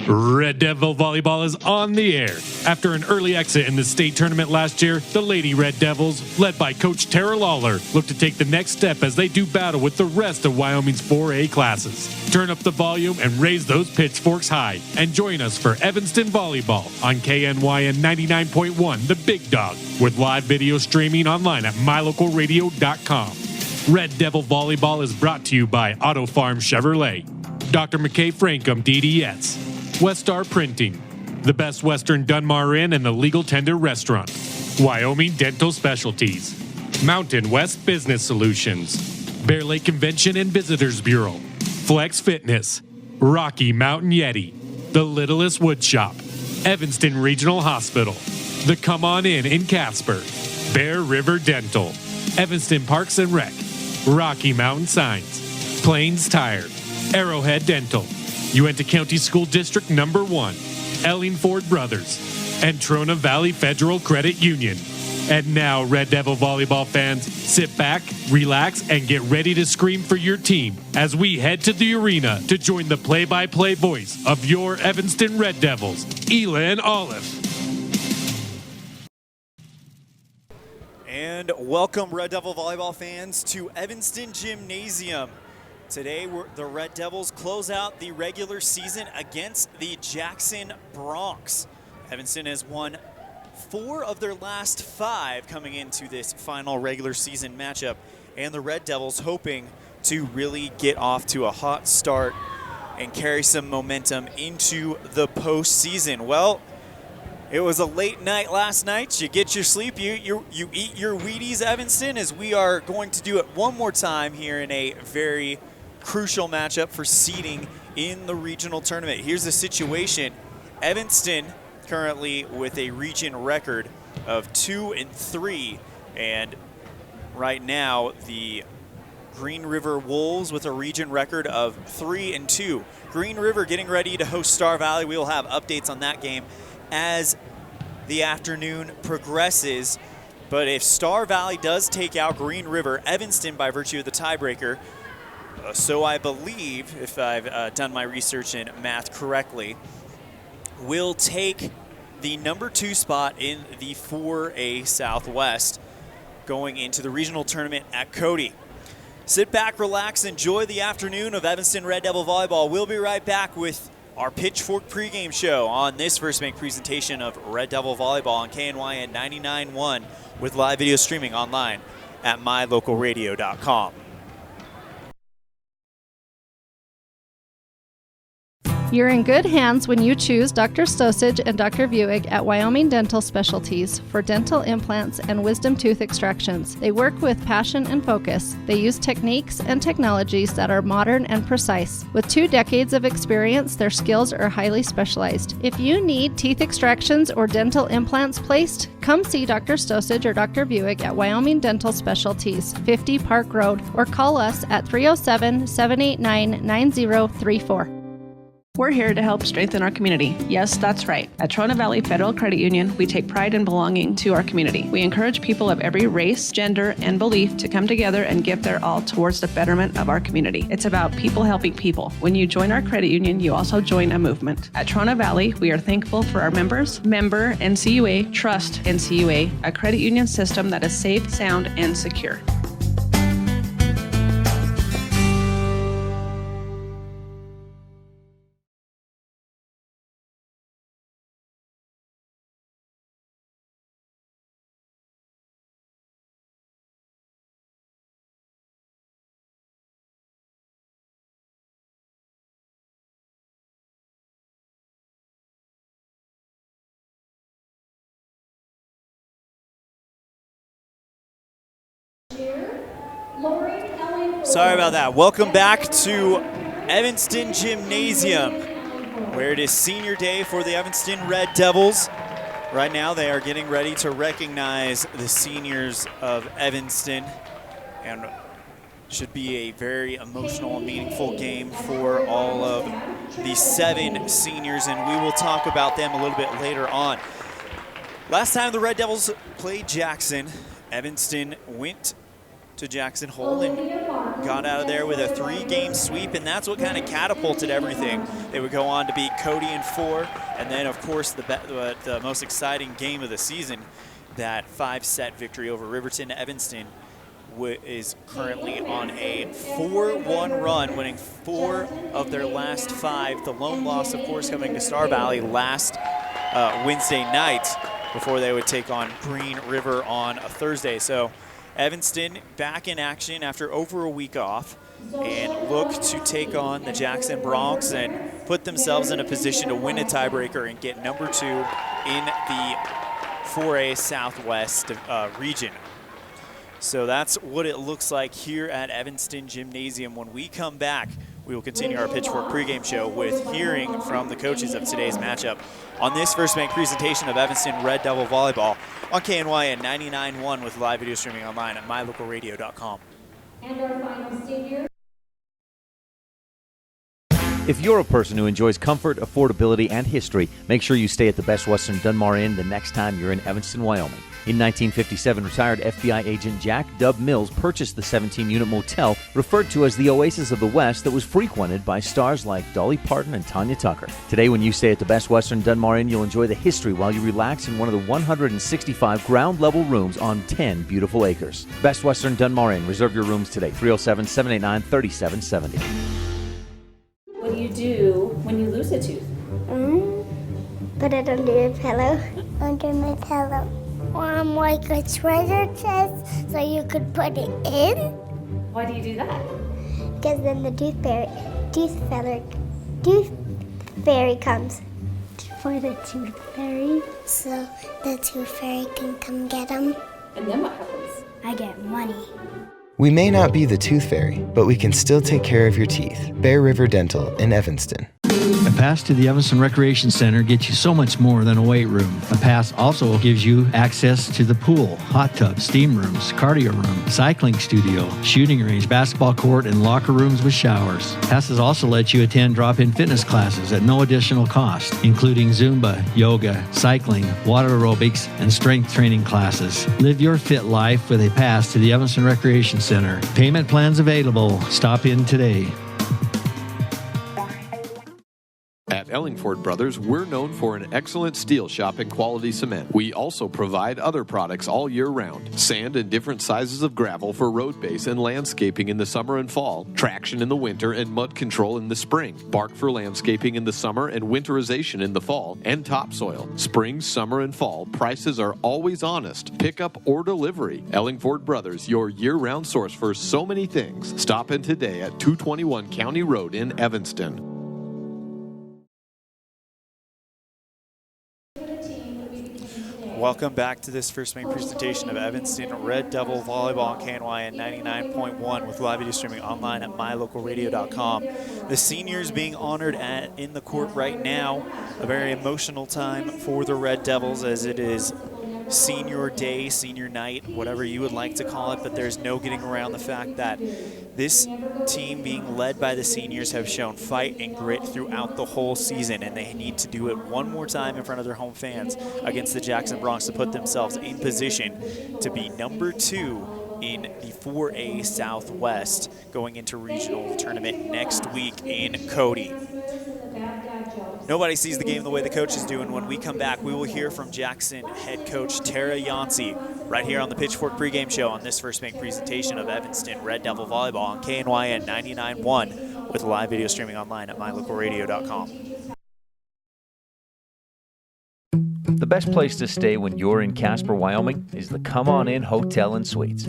Red Devil Volleyball is on the air. After an early exit in the state tournament last year, the Lady Red Devils, led by Coach Tara Lawler, look to take the next step as they do battle with the rest of Wyoming's 4A classes. Turn up the volume and raise those pitchforks high, and join us for Evanston Volleyball on KNYN 99.1, The Big Dog, with live video streaming online at mylocalradio.com. Red Devil Volleyball is brought to you by Auto Farm Chevrolet, Dr. McKay Frankum DDS, Westar Printing, the Best Western Dunmar Inn and the Legal Tender Restaurant, Wyoming Dental Specialties, Mountain West Business Solutions, Bear Lake Convention and Visitors Bureau, Flex Fitness, Rocky Mountain Yeti, The Littlest Wood Shop, Evanston Regional Hospital, the Come On In Casper, Bear River Dental, Evanston Parks and Rec, Rocky Mountain Signs, Plains Tire, Arrowhead Dental, Uinta County School District Number 1, Elling Ford Brothers, and Trona Valley Federal Credit Union. And now, Red Devil Volleyball fans, sit back, relax, and get ready to scream for your team as we head to the arena to join the play-by-play voice of your Evanston Red Devils, ELAN OLLIFF. And welcome, Red Devil Volleyball fans, to Evanston Gymnasium. Today, the Red Devils close out the regular season against the Jackson Bronx. Evanston has won 4 of their last 5 coming into this final regular season matchup, and the Red Devils hoping to really get off to a hot start and carry some momentum into the postseason. Well, it was a late night last night. You get your sleep, you eat your Wheaties, Evanston, as we are going to do it one more time here in a very crucial matchup for seeding in the regional tournament. Here's the situation. Evanston currently with a region record of 2-3, and right now the Green River Wolves with a region record of 3-2. Green River getting ready to host Star Valley. We will have updates on that game as the afternoon progresses. But if Star Valley does take out Green River, Evanston, by virtue of the tiebreaker, so I believe, if I've done my research and math correctly, will take the number 2 spot in the 4A Southwest going into the regional tournament at Cody. Sit back, relax, enjoy the afternoon of Evanston Red Devil Volleyball. We'll be right back with our Pitchfork pregame show on this first make presentation of Red Devil Volleyball on KNYN 99.1 with live video streaming online at mylocalradio.com. You're in good hands when you choose Dr. Stosage and Dr. Buick at Wyoming Dental Specialties for dental implants and wisdom tooth extractions. They work with passion and focus. They use techniques and technologies that are modern and precise. With 2 decades of experience, their skills are highly specialized. If you need teeth extractions or dental implants placed, come see Dr. Stosage or Dr. Buick at Wyoming Dental Specialties, 50 Park Road, or call us at 307-789-9034. We're here to help strengthen our community. Yes, that's right. At Trona Valley Federal Credit Union, we take pride in belonging to our community. We encourage people of every race, gender, and belief to come together and give their all towards the betterment of our community. It's about people helping people. When you join our credit union, you also join a movement. At Trona Valley, we are thankful for our members, member NCUA, trust NCUA, a credit union system that is safe, sound, and secure. Sorry about that. Welcome back to Evanston Gymnasium, where it is senior day for the Evanston Red Devils. Right now they are getting ready to recognize the seniors of Evanston, and should be a very emotional and meaningful game for all of the 7 seniors, and we will talk about them a little bit later on. Last time the Red Devils played Jackson, Evanston went to Jackson Hole and got out of there with a 3-game sweep, and that's what kind of catapulted everything. They would go on to beat Cody in 4, and then, of course, the most exciting game of the season, that 5-set victory over Riverton. Evanston is currently on a 4-1 run, winning 4 of their last 5. The lone loss, of course, coming to Star Valley last Wednesday night before they would take on Green River on a Thursday. So Evanston back in action after over a week off and look to take on the Jackson Bronx and put themselves in a position to win a tiebreaker and get number 2 in the 4A Southwest region. So that's what it looks like here at Evanston Gymnasium. When we come back, we will continue our Pitchfork pregame show with hearing from the coaches of today's matchup on this First Bank presentation of Evanston Red Devil Volleyball on KNYN 99.1 with live video streaming online at mylocalradio.com. And our final senior. If you're a person who enjoys comfort, affordability, and history, make sure you stay at the Best Western Dunmar Inn the next time you're in Evanston, Wyoming. In 1957, retired FBI agent Jack Dub Mills purchased the 17-unit motel referred to as the Oasis of the West that was frequented by stars like Dolly Parton and Tanya Tucker. Today, when you stay at the Best Western Dunmar Inn, you'll enjoy the history while you relax in one of the 165 ground-level rooms on 10 beautiful acres. Best Western Dunmar Inn. Reserve your rooms today, 307-789-3770. What do you do when you lose a tooth? Put it under your pillow. Under my pillow. Like a treasure chest so you could put it in. Why do you do that? Because then the tooth fairy comes. For the tooth fairy. So the tooth fairy can come get them. And then what happens? I get money. We may not be the tooth fairy, but we can still take care of your teeth. Bear River Dental in Evanston. A pass to the Evanston Recreation Center gets you so much more than a weight room. A pass also gives you access to the pool, hot tub, steam rooms, cardio room, cycling studio, shooting range, basketball court, and locker rooms with showers. Passes also let you attend drop-in fitness classes at no additional cost, including Zumba, yoga, cycling, water aerobics, and strength training classes. Live your fit life with a pass to the Evanston Recreation Center. Payment plans available. Stop in today. At Ellingford Brothers, we're known for an excellent steel shop and quality cement. We also provide other products all year round. Sand and different sizes of gravel for road base and landscaping in the summer and fall. Traction in the winter and mud control in the spring. Bark for landscaping in the summer and winterization in the fall. And topsoil. Spring, summer, and fall. Prices are always honest. Pickup or delivery. Ellingford Brothers, your year-round source for so many things. Stop in today at 221 County Road in Evanston. Welcome back to this First Bank presentation of Evanston Red Devil Volleyball on KNYN 99.1 with live video streaming online at mylocalradio.com. The seniors being honored in the court right now. A very emotional time for the Red Devils as it is senior day, senior night, whatever you would like to call it, but there's no getting around the fact that this team being led by the seniors have shown fight and grit throughout the whole season, and they need to do it one more time in front of their home fans against the Jackson Bronx to put themselves in position to be number 2 in the 4A Southwest going into regional tournament next week in Cody. Nobody sees the game the way the coaches do, and when we come back, we will hear from Jackson head coach Tara Yancey right here on the Pitchfork pregame show on this First Bank presentation of Evanston Red Devil Volleyball on KNYN 99.1 with live video streaming online at mylocalradio.com. The best place to stay when you're in Casper, Wyoming is the Come On In Hotel and Suites.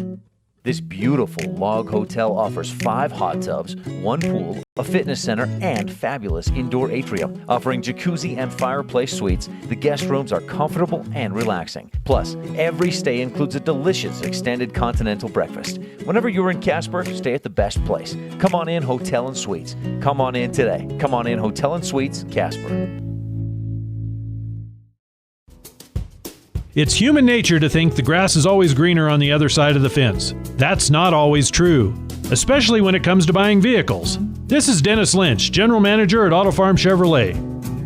This beautiful log hotel offers 5 hot tubs, 1 pool, a fitness center, and fabulous indoor atrium. Offering jacuzzi and fireplace suites, the guest rooms are comfortable and relaxing. Plus, every stay includes a delicious extended continental breakfast. Whenever you're in Casper, stay at the best place. Come On In Hotel and Suites. Come on in today. Come On In Hotel and Suites, Casper. It's human nature to think the grass is always greener on the other side of the fence. That's not always true, especially when it comes to buying vehicles. This is Dennis Lynch, General Manager at Auto Farm Chevrolet.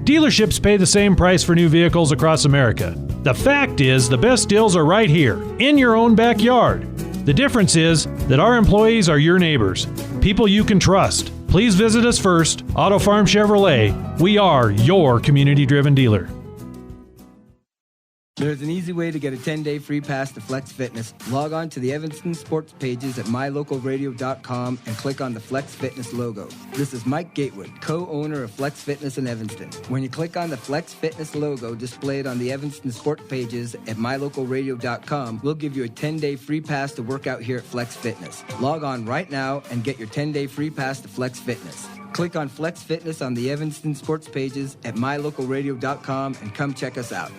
Dealerships pay the same price for new vehicles across America. The fact is, the best deals are right here, in your own backyard. The difference is that our employees are your neighbors, people you can trust. Please visit us first, Auto Farm Chevrolet. We are your community-driven dealer. There's an easy way to get a 10-day free pass to Flex Fitness. Log on to the Evanston sports pages at mylocalradio.com and click on the Flex Fitness logo. This is Mike Gatewood, co-owner of Flex Fitness in Evanston. When you click on the Flex Fitness logo displayed on the Evanston sports pages at mylocalradio.com, we'll give you a 10-day free pass to work out here at Flex Fitness. Log on right now and get your 10-day free pass to Flex Fitness. Click on Flex Fitness on the Evanston sports pages at mylocalradio.com and come check us out.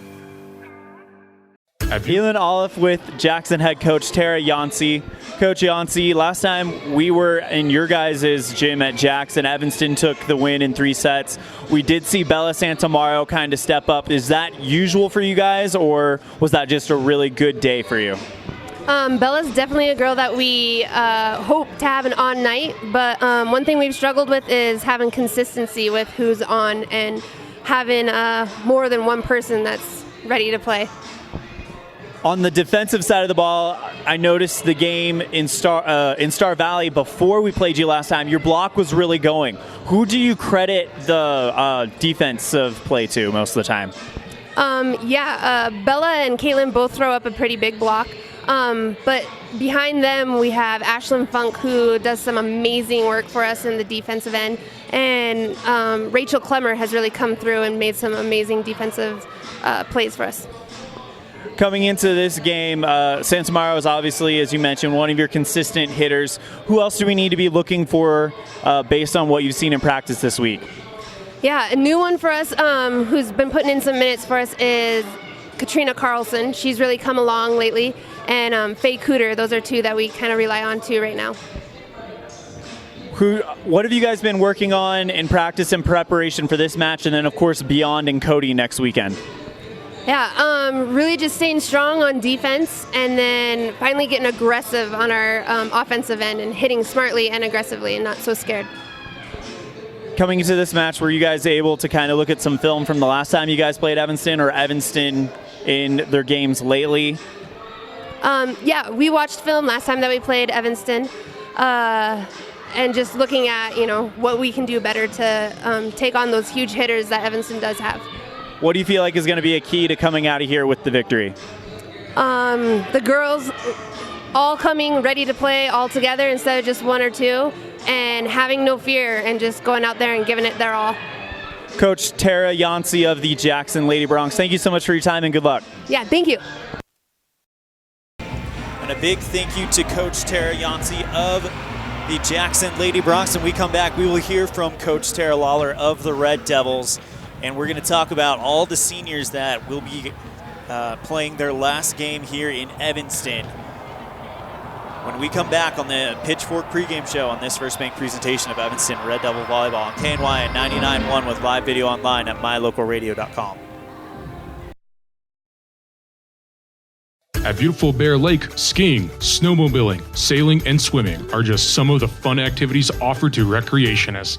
ELAN OLLIFF with Jackson head coach Tara Yancey. Coach Yancey, last time we were in your guys' gym at Jackson, Evanston took the win in 3 sets. We did see Bella Santamario kind of step up. Is that usual for you guys, or was that just a really good day for you? Bella's definitely a girl that we hope to have an on night, but one thing we've struggled with is having consistency with who's on and having more than one person that's ready to play. On the defensive side of the ball, I noticed the game in Star Valley before we played you last time. Your block was really going. Who do you credit the defensive play to most of the time? Bella and KNYN both throw up a pretty big block. But behind them, we have Ashlyn Funk, who does some amazing work for us in the defensive end. And Rachel Clemmer has really come through and made some amazing defensive plays for us. Coming into this game, Santamario is obviously, as you mentioned, one of your consistent hitters. Who else do we need to be looking for based on what you've seen in practice this week? Yeah, a new one for us who's been putting in some minutes for us is Katrina Carlson. She's really come along lately. And Faye Cooter. Those are two that we kind of rely on too right now. What have you guys been working on in practice and preparation for this match, and then, of course, beyond in Cody next weekend? Yeah, really just staying strong on defense and then finally getting aggressive on our offensive end and hitting smartly and aggressively and not so scared. Coming into this match, were you guys able to kind of look at some film from the last time you guys played Evanston or Evanston in their games lately? Yeah, we watched film last time that we played Evanston and just looking at, what we can do better to take on those huge hitters that Evanston does have. What do you feel like is going to be a key to coming out of here with the victory? The girls all coming ready to play all together instead of just one or two, and having no fear and just going out there and giving it their all. Coach Tara Yancey of the Jackson Lady Broncs, thank you so much for your time and good luck. Yeah, thank you. And a big thank you to Coach Tara Yancey of the Jackson Lady Broncs. And we come back, we will hear from Coach Tara Lawler of the Red Devils. And we're going to talk about all the seniors that will be playing their last game here in Evanston when we come back on the Pitchfork pregame show on this First Bank presentation of Evanston Red Devil Volleyball on KNYN 99.1 with live video online at mylocalradio.com. At beautiful Bear Lake, skiing, snowmobiling, sailing, and swimming are just some of the fun activities offered to recreationists.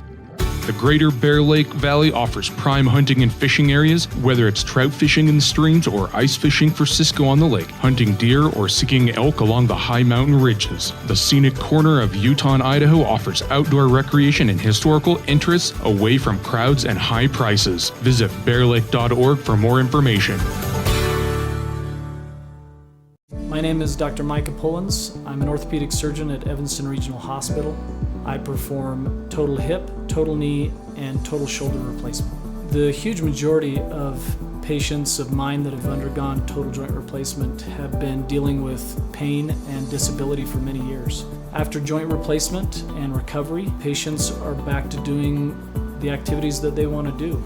The Greater Bear Lake Valley offers prime hunting and fishing areas, whether it's trout fishing in the streams or ice fishing for Cisco on the lake, hunting deer or seeking elk along the high mountain ridges. The scenic corner of Utah and Idaho offers outdoor recreation and historical interests away from crowds and high prices. Visit bearlake.org for more information. My name is Dr. Micah Pullins. I'm an orthopedic surgeon at Evanston Regional Hospital. I perform total hip, total knee, and total shoulder replacement. The huge majority of patients of mine that have undergone total joint replacement have been dealing with pain and disability for many years. After joint replacement and recovery, patients are back to doing the activities that they want to do.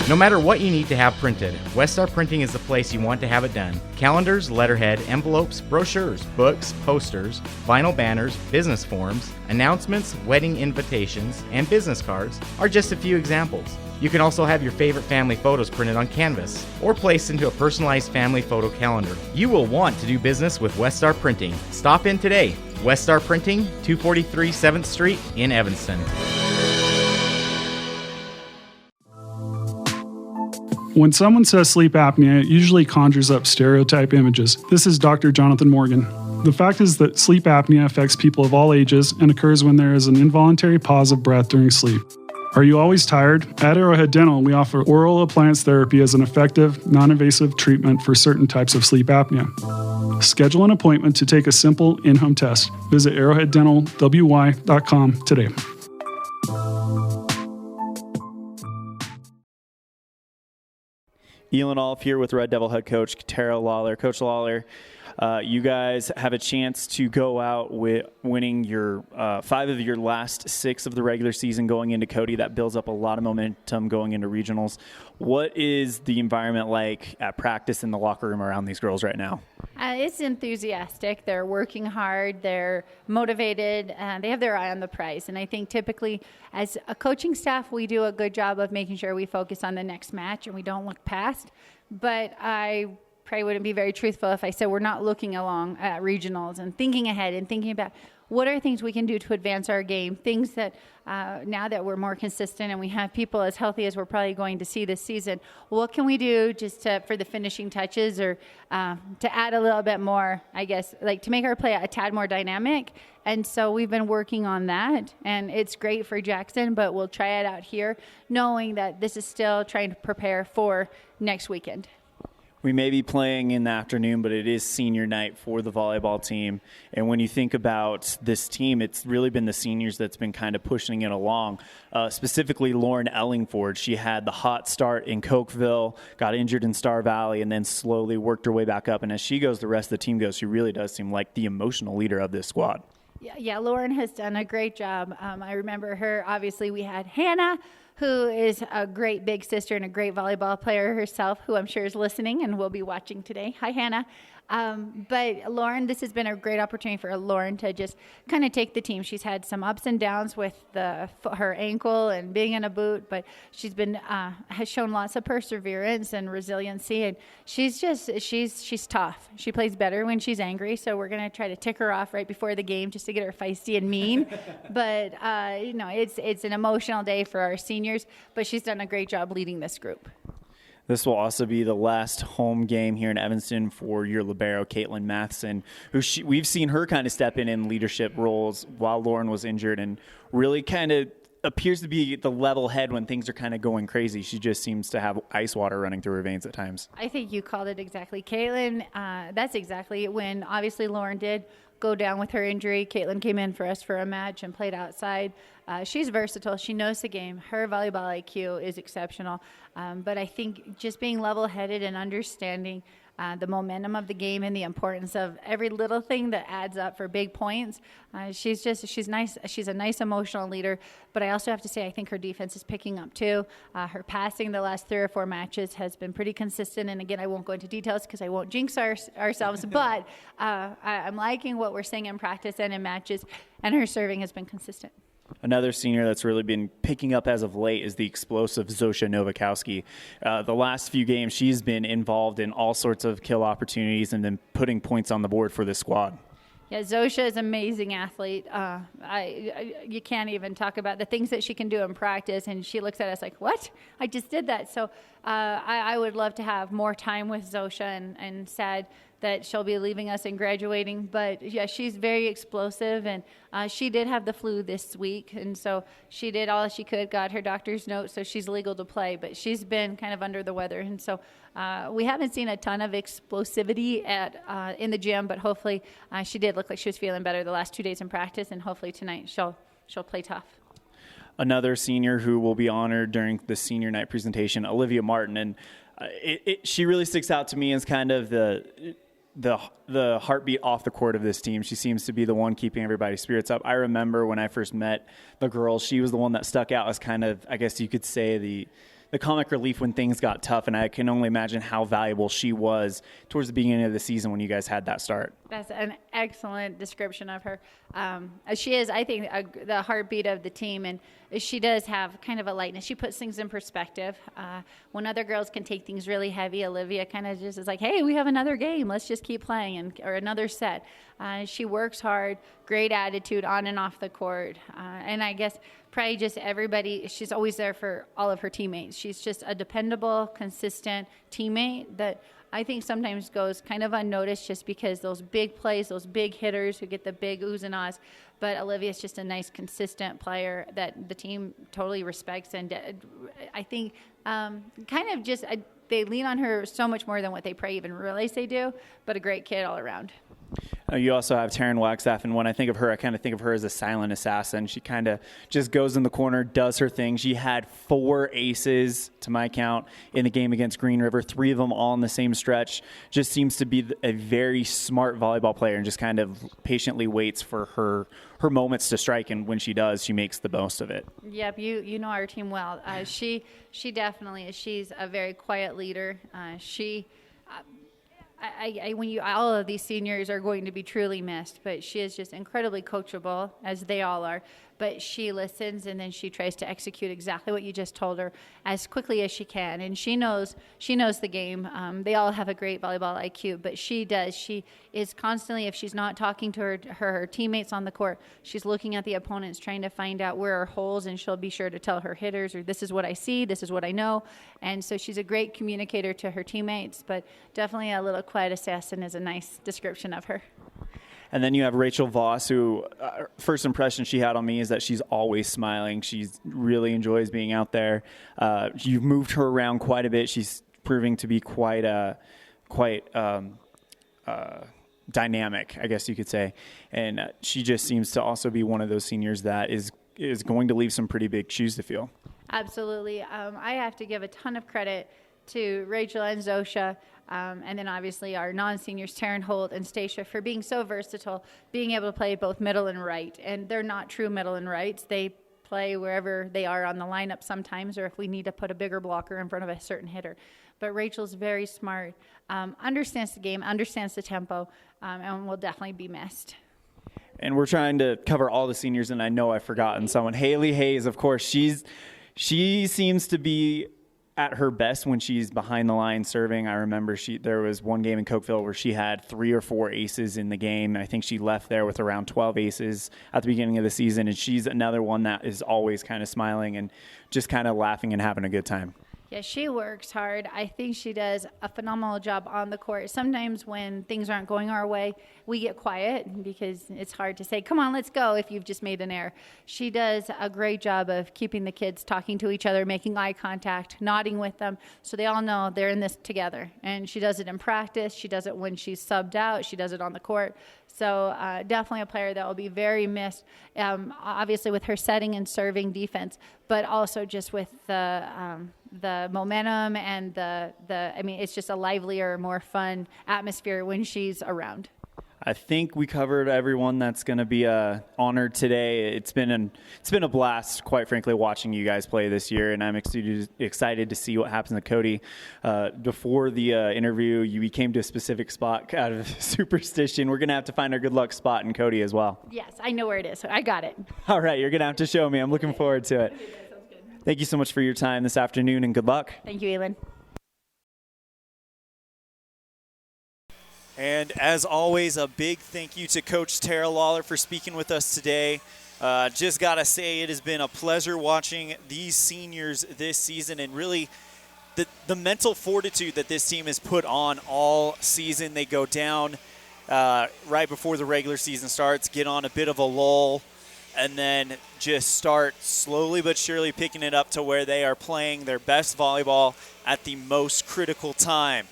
No matter what you need to have printed, Westar Printing is the place you want to have it done. Calendars, letterhead, envelopes, brochures, books, posters, vinyl banners, business forms, announcements, wedding invitations, and business cards are just a few examples. You can also have your favorite family photos printed on canvas or placed into a personalized family photo calendar. You will want to do business with Westar Printing. Stop in today. Westar Printing, 243 7th Street in Evanston. When someone says sleep apnea, it usually conjures up stereotype images. This is Dr. Jonathan Morgan. The fact is that sleep apnea affects people of all ages and occurs when there is an involuntary pause of breath during sleep. Are you always tired? At Arrowhead Dental, we offer oral appliance therapy as an effective, non-invasive treatment for certain types of sleep apnea. Schedule an appointment to take a simple in-home test. Visit arrowheaddentalwy.com today. ELAN OLLIFF here with Red Devil head coach Tara Lawler. Coach Lawler, you guys have a chance to go out with winning your 5 of your last 6 of the regular season going into Cody. That builds up a lot of momentum going into regionals. What is the environment like at practice in the locker room around these girls right now? It's enthusiastic. They're working hard. They're motivated. They have their eye on the prize. And I think typically as a coaching staff, we do a good job of making sure we focus on the next match and we don't look past. But I probably wouldn't be very truthful if I said we're not looking along at regionals and thinking ahead and thinking about what are things we can do to advance our game, things that now that we're more consistent and we have people as healthy as we're probably going to see this season, what can we do just for the finishing touches or to add a little bit more, I guess, like to make our play a tad more dynamic. And so we've been working on that, and it's great for Jackson, but we'll try it out here, knowing that this is still trying to prepare for next weekend. We may be playing in the afternoon, but it is senior night for the volleyball team. And when you think about this team, it's really been the seniors that's been kind of pushing it along. Specifically, Lauren Ellingford. She had the hot start in Cokeville, got injured in Star Valley, and then slowly worked her way back up. And as she goes, the rest of the team goes. She really does seem like the emotional leader of this squad. Yeah, Lauren has done a great job. I remember her. Obviously, we had Hannah, who is a great big sister and a great volleyball player herself, who I'm sure is listening and will be watching today. Hi, Hannah. But Lauren, this has been a great opportunity for Lauren to just kind of take the team. She's had some ups and downs with her ankle and being in a boot, but she's been has shown lots of perseverance and resiliency, and she's tough. She plays better when she's angry, so we're gonna try to tick her off right before the game just to get her feisty and mean. But it's an emotional day for our seniors, but she's done a great job leading this group. This will also be the last home game here in Evanston for your libero, KNYN Matheson, who we've seen her kind of step in leadership roles while Lauren was injured and really kind of appears to be the level head when things are kind of going crazy. She just seems to have ice water running through her veins at times. I think you called it exactly. KNYN, that's exactly when obviously Lauren did go down with her injury. KNYN came in for us for a match and played outside. She's versatile. She knows the game. Her volleyball IQ is exceptional. But I think just being level-headed and understanding the momentum of the game and the importance of every little thing that adds up for big points. She's nice. She's a nice emotional leader. But I also have to say I think her defense is picking up too. Her passing the last 3 or 4 matches has been pretty consistent. And again, I won't go into details because I won't jinx ourselves. But I'm liking what we're seeing in practice and in matches. And her serving has been consistent. Another senior that's really been picking up as of late is the explosive Zosha Novakowski. The last few games, she's been involved in all sorts of kill opportunities and then putting points on the board for this squad. Yeah, Zosha is an amazing athlete. You can't even talk about the things that she can do in practice, and she looks at us like, what? I just did that. So I would love to have more time with Zosha, and sad that she'll be leaving us and graduating. But, yeah, she's very explosive, and she did have the flu this week, and so she did all she could, got her doctor's note, so she's legal to play. But she's been kind of under the weather, and so we haven't seen a ton of explosivity in the gym, but hopefully she did look like she was feeling better the last 2 days in practice, and hopefully tonight she'll play tough. Another senior who will be honored during the senior night presentation, Olivia Martin, and she really sticks out to me as kind of the heartbeat off the court of this team. She seems to be the one keeping everybody's spirits up. I remember when I first met the girls, she was the one that stuck out as kind of, I guess you could say, the comic relief when things got tough, and I can only imagine how valuable she was towards the beginning of the season when you guys had that start. That's an excellent description of her. She is, I think, the heartbeat of the team, and she does have kind of a lightness. She puts things in perspective. When other girls can take things really heavy, Olivia kind of just is like, hey, we have another game. Let's just keep playing, or another set. She works hard, great attitude on and off the court. And I guess probably just everybody. She's always there for all of her teammates. She's just a dependable, consistent teammate that I think sometimes goes kind of unnoticed just because those big plays, those big hitters who get the big oohs and ahs. But Olivia's just a nice, consistent player that the team totally respects. And I think kind of just they lean on her so much more than what they probably even realize they do, but a great kid all around. You also have Taryn Wagstaff, and when I think of her, I kind of think of her as a silent assassin. She kind of just goes in the corner, does her thing. She had 4 aces, to my count, in the game against Green River, 3 of them all in the same stretch. Just seems to be a very smart volleyball player and just kind of patiently waits for her moments to strike, and when she does, she makes the most of it. Yep, you know our team well. She definitely is. She's a very quiet leader. All of these seniors are going to be truly missed, but she is just incredibly coachable, as they all are. But she listens, and then she tries to execute exactly what you just told her as quickly as she can. And she knows the game. They all have a great volleyball IQ, but she does. She is constantly, if she's not talking to her teammates on the court, she's looking at the opponents, trying to find out where are holes, and she'll be sure to tell her hitters, or this is what I see, this is what I know. And so she's a great communicator to her teammates, but definitely a little quiet assassin is a nice description of her. And then you have Rachel Voss, who first impression she had on me is that she's always smiling. She really enjoys being out there. You've moved her around quite a bit. She's proving to be quite dynamic, I guess you could say. And she just seems to also be one of those seniors that is going to leave some pretty big shoes to fill. Absolutely. I have to give a ton of credit to Rachel and Zosha, and then obviously our non-seniors, Taryn Holt and Stacia, for being so versatile, being able to play both middle and right. And they're not true middle and rights. They play wherever they are on the lineup sometimes, or if we need to put a bigger blocker in front of a certain hitter. But Rachel's very smart, understands the game, understands the tempo, and will definitely be missed. And we're trying to cover all the seniors, and I know I've forgotten someone. Haley Hayes, of course, she seems to be at her best when she's behind the line serving. I remember there was one game in Cokeville where she had 3 or 4 aces in the game. I think she left there with around 12 aces at the beginning of the season, and she's another one that is always kind of smiling and just kind of laughing and having a good time. Yeah, she works hard. I think she does a phenomenal job on the court. Sometimes when things aren't going our way, we get quiet because it's hard to say, come on, let's go, if you've just made an error. She does a great job of keeping the kids talking to each other, making eye contact, nodding with them, so they all know they're in this together. And she does it in practice. She does it when she's subbed out. She does it on the court. So definitely a player that will be very missed, obviously with her setting and serving defense, but also just with the momentum and it's just a livelier, more fun atmosphere when she's around. I think we covered everyone that's going to be honored today. It's been a blast, quite frankly, watching you guys play this year, and I'm excited to see what happens to Cody. Before the interview, you came to a specific spot out of superstition. We're going to have to find our good luck spot in Cody as well. Yes, I know where it is. I got it. All right, you're going to have to show me. I'm looking forward to it. Thank you so much for your time this afternoon, and good luck. Thank you, Elan. And as always, a big thank you to Coach Tara Lawler for speaking with us today. Just got to say, it has been a pleasure watching these seniors this season, and really the mental fortitude that this team has put on all season. They go down right before the regular season starts, get on a bit of a lull, and then just start slowly but surely picking it up to where they are playing their best volleyball at the most critical time.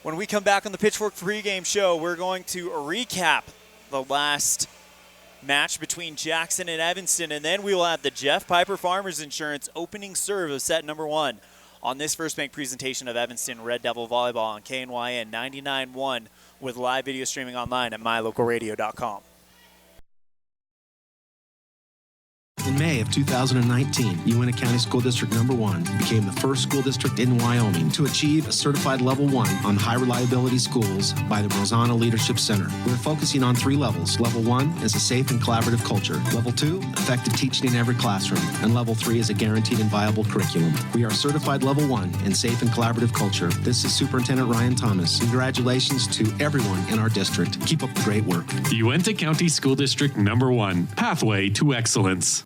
When we come back on the Pitchfork pregame show, we're going to recap the last match between Jackson and Evanston, and then we will have the Jeff Piper Farmers Insurance opening serve of set number 1 on this First Bank presentation of Evanston Red Devil Volleyball on KNYN 99.1 with live video streaming online at mylocalradio.com. In May of 2019, Uintah County School District Number 1 became the first school district in Wyoming to achieve a certified Level 1 on high reliability schools by the Rosanna Leadership Center. We're focusing on 3 levels. Level 1 is a safe and collaborative culture. Level 2, effective teaching in every classroom. And Level 3 is a guaranteed and viable curriculum. We are certified Level 1 in safe and collaborative culture. This is Superintendent Ryan Thomas. Congratulations to everyone in our district. Keep up the great work. Uintah County School District Number 1, Pathway to Excellence.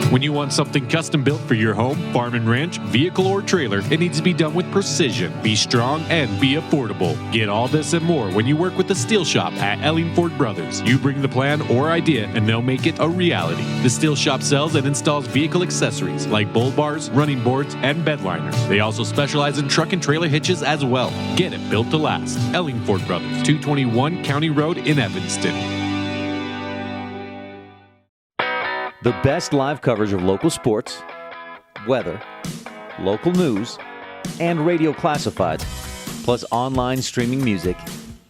When you want something custom built for your home, farm and ranch, vehicle, or trailer, it needs to be done with precision, be strong, and be affordable. Get all this and more when you work with the Steel Shop at Ellingford Brothers. You bring the plan or idea, and they'll make it a reality. The Steel Shop sells and installs vehicle accessories like bull bars, running boards, and bed liners. They also specialize in truck and trailer hitches as well. Get it built to last. Ellingford Brothers, 221 County Road in Evanston. The best live coverage of local sports, weather, local news, and radio classifieds, plus online streaming music,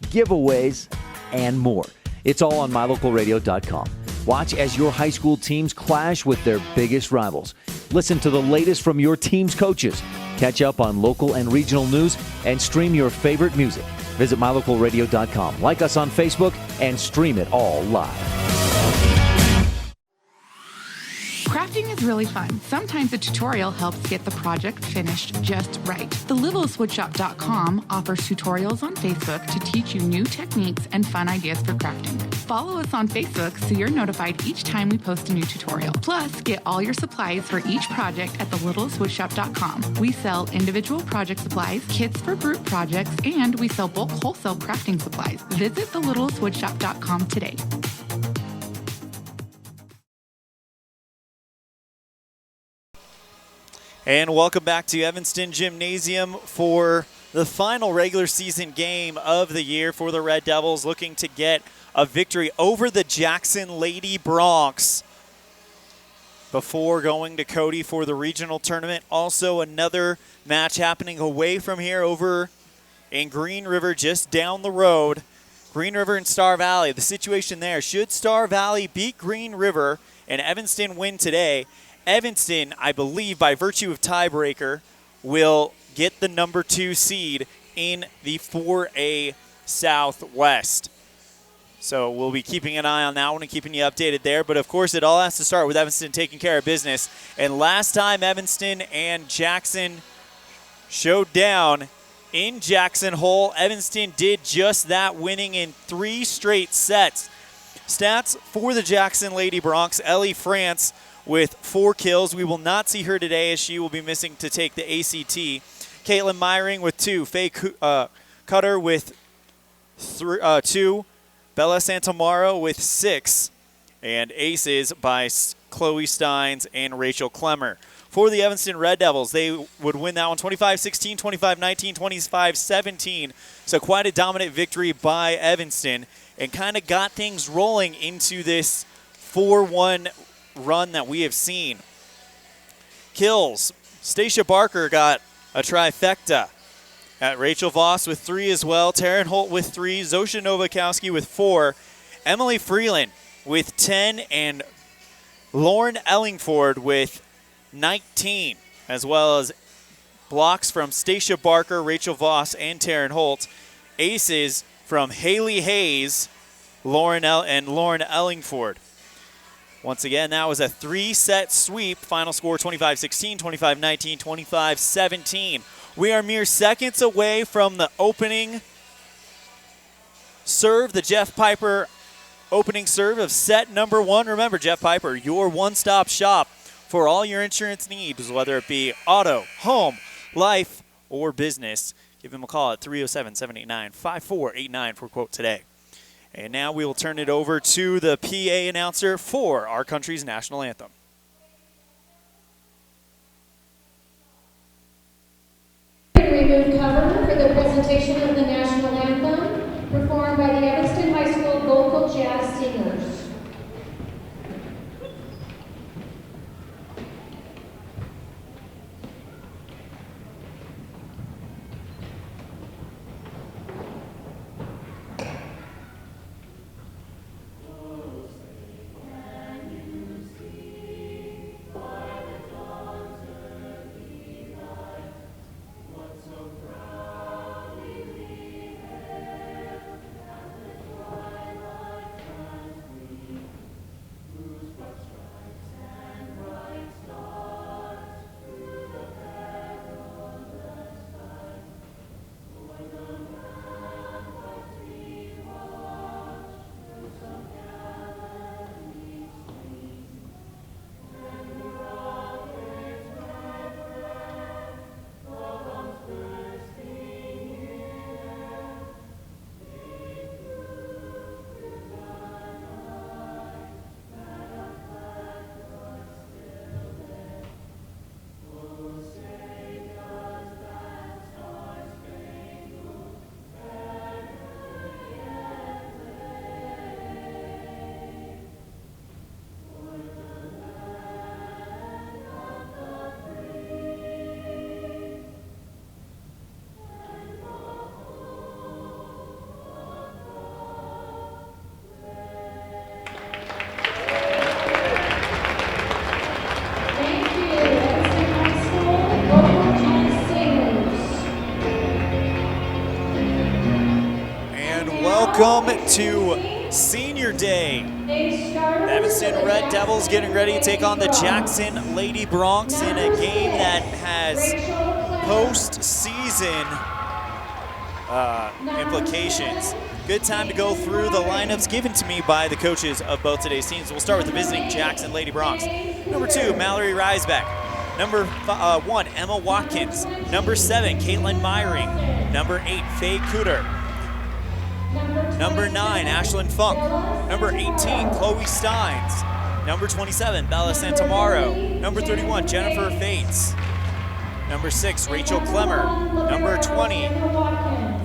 giveaways, and more. It's all on mylocalradio.com. Watch as your high school teams clash with their biggest rivals. Listen to the latest from your team's coaches. Catch up on local and regional news and stream your favorite music. Visit mylocalradio.com. Like us on Facebook and stream it all live. Crafting is really fun. Sometimes a tutorial helps get the project finished just right. TheLittlestWoodShop.com offers tutorials on Facebook to teach you new techniques and fun ideas for crafting. Follow us on Facebook so you're notified each time we post a new tutorial. Plus, get all your supplies for each project at TheLittlestWoodShop.com. We sell individual project supplies, kits for group projects, and we sell bulk wholesale crafting supplies. Visit TheLittlestWoodShop.com today. And welcome back to Evanston Gymnasium for the final regular season game of the year for the Red Devils, looking to get a victory over the Jackson Lady Broncs before going to Cody for the regional tournament. Also another match happening away from here over in Green River, just down the road. Green River and Star Valley. The situation there, should Star Valley beat Green River and Evanston win today, Evanston, I believe, by virtue of tiebreaker, will get the number 2 seed in the 4A Southwest. So we'll be keeping an eye on that one and keeping you updated there. But, of course, it all has to start with Evanston taking care of business. And last time Evanston and Jackson showed down in Jackson Hole, Evanston did just that, winning in 3 straight sets. Stats for the Jackson Lady Broncs: Ellie France with 4 kills. We will not see her today as she will be missing to take the ACT. Caitlin Myring with 2. Faye Cutter with 2. Bella Santamaro with 6. And aces by Chloe Steins and Rachel Clemmer. For the Evanston Red Devils, they would win that one 25-16, 25-19, 25-17. So quite a dominant victory by Evanston and kind of got things rolling into this 4-1 run that we have seen. Kills. Stacia Barker got a trifecta. Rachel Voss with 3 as well. Taryn Holt with 3. Zosha Novakowski with 4. Emily Freeland with 10. And Lauren Ellingford with 19. As well as blocks from Stacia Barker, Rachel Voss, and Taryn Holt. Aces from Haley Hayes, Lauren Ellingford. Once again, that was a 3-set sweep. Final score 25-16, 25-19, 25-17. We are mere seconds away from the opening serve, the Jeff Piper opening serve of set number 1. Remember, Jeff Piper, your one-stop shop for all your insurance needs, whether it be auto, home, life, or business. Give them a call at 307-789-5489 for a quote today. And now we will turn it over to the PA announcer for our country's national anthem. Remove cover for the presentation of the national anthem, performed by the Evanston High School Vocal Jazz Singers. Welcome to Senior Day. The Evanston Red Devils getting ready to take on the Jackson Lady Broncs in a game that has postseason implications. Good time to go through the lineups given to me by the coaches of both today's teams. We'll start with the visiting Jackson Lady Broncs. Number 2, Mallory Reisbeck. Number 1, Emma Watkins. Number 7, Caitlin Myring. Number 8, Faye Cooter. Number 9, Ashlyn Funk. Number 18, Chloe Steins. Number 27, Bella Santamaro. Number 31, Jennifer Fates. Number 6, Rachel Clemmer. Number 20,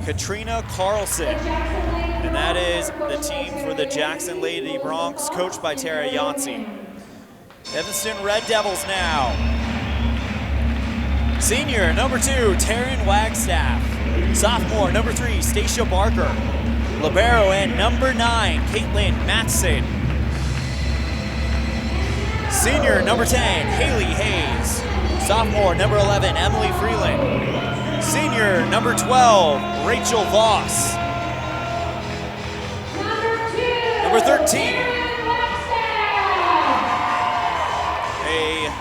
Katrina Carlson. And that is the team for the Jackson Lady Broncs, coached by Tara Yancey. Evanston Red Devils now. Senior, number 2, Taryn Wagstaff. Sophomore, number 3, Stacia Barker. Libero, and number 9, Caitlin Matson. Senior, number 10, Haley Hayes. Sophomore, number 11, Emily Freeland. Senior, number 12, Rachel Voss. Number 13, a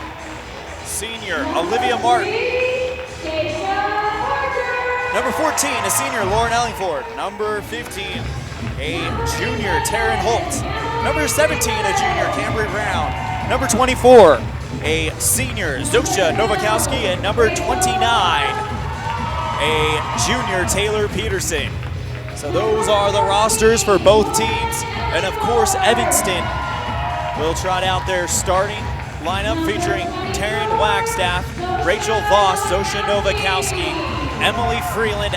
senior, Olivia Martin. Number 14, a senior, Lauren Ellingford. Number 15, a junior, Taryn Holt. Number 17, a junior, Cambry Brown. Number 24, a senior, Zosha Novakowski. And number 29, a junior, Taylor Peterson. So those are the rosters for both teams. And of course, Evanston will trot out their starting lineup featuring Taryn Wagstaff, Rachel Voss, Zosha Novakowski, Emily Freeland,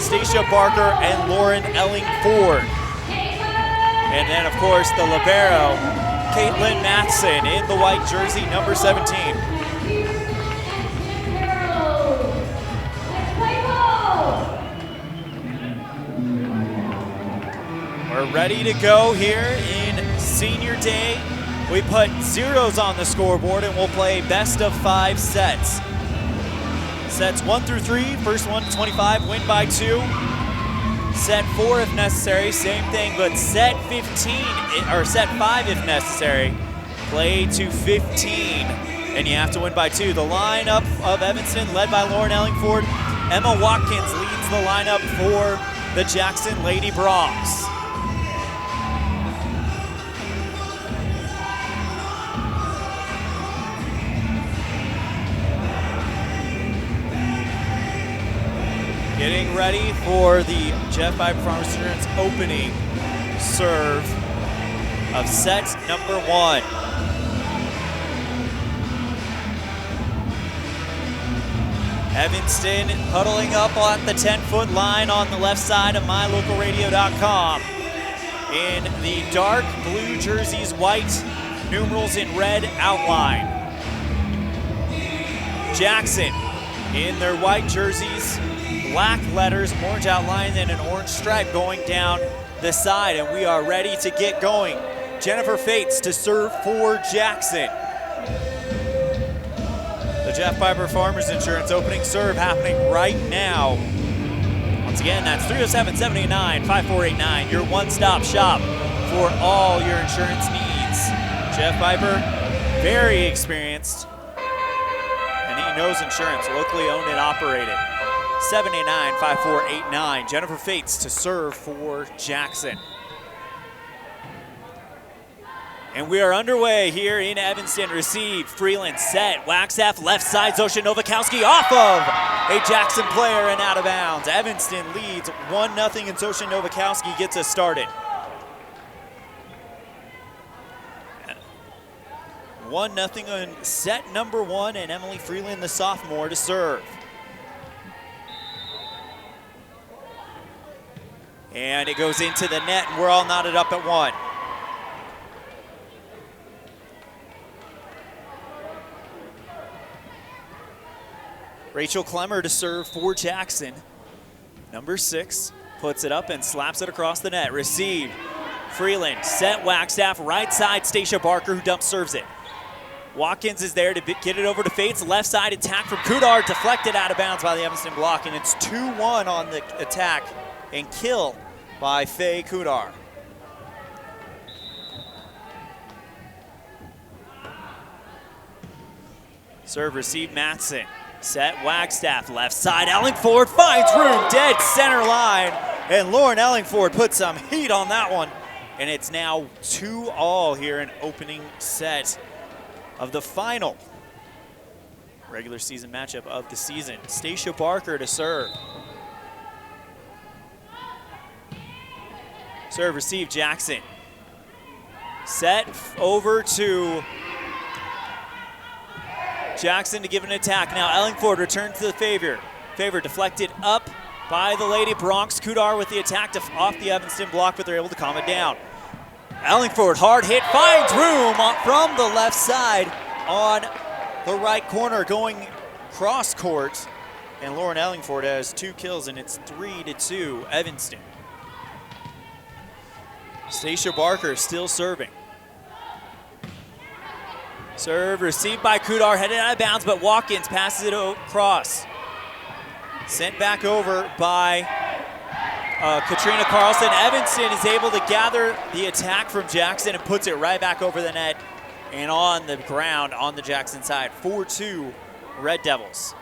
Stacia Barker, and Lauren Ellingford. And then, of course, the libero, Caitlin Matson in the white jersey, number 17. We're ready to go here in Senior Day. We put zeros on the scoreboard and we'll play best of 5 sets. Sets 1 through 3, first one to 25, win by 2. Set 4 if necessary, same thing, but set 15, or set 5 if necessary, play to 15, and you have to win by 2. The lineup of Evanston, led by Lauren Ellingford. Emma Watkins leads the lineup for the Jackson Lady Broncs. Getting ready for the Jeff Piper Farmers Insurance opening serve of set number 1. Evanston huddling up on the 10-foot line on the left side of mylocalradio.com. In the dark blue jerseys, white numerals in red outline. Jackson in their white jerseys, black letters, orange outline, and an orange stripe going down the side, and we are ready to get going. Jennifer Fates to serve for Jackson. The Jeff Piper Farmers Insurance opening serve happening right now. Once again, that's 307-789-5489, your one-stop shop for all your insurance needs. Jeff Piper, very experienced, and he knows insurance, locally owned and operated. 789-5489. Jennifer Fates to serve for Jackson. And we are underway here in Evanston. Receive, Freeland set, Wagstaff left side, Zosha Novakowski off of a Jackson player and out of bounds. Evanston leads 1-0 and Zosha Novakowski gets us started. 1-0 on set number 1, and Emily Freeland, the sophomore, to serve. And it goes into the net, and we're all knotted up at 1. Rachel Clemmer to serve for Jackson. Number 6 puts it up and slaps it across the net. Receive, Freeland, set Wagstaff, right side, Stacia Barker, who dump serves it. Watkins is there to get it over to Fates. Left side attack from Kudar, deflected out of bounds by the Evanston block, and it's 2-1 on the attack and kill by Faye Kudar. Serve, receive, Matson. Set, Wagstaff, left side. Ellingford finds room, dead center line. And Lauren Ellingford puts some heat on that one. And it's now 2-all here in opening set of the final regular season matchup of the season. Stacia Barker to serve. Serve, receive, Jackson. Set over to Jackson to give an attack. Now Ellingford returns to the favor. Favor deflected up by the Lady Bronx. Kudar with the attack off the Evanston block, but they're able to calm it down. Ellingford, hard hit, finds room from the left side on the right corner, going cross court. And Lauren Ellingford has 2 kills, and it's 3-2 Evanston. Stacia Barker still serving. Serve received by Kudar, headed out of bounds, but Watkins passes it across. Sent back over by Katrina Carlson. Evanston is able to gather the attack from Jackson and puts it right back over the net and on the ground on the Jackson side. 4-2 Red Devils.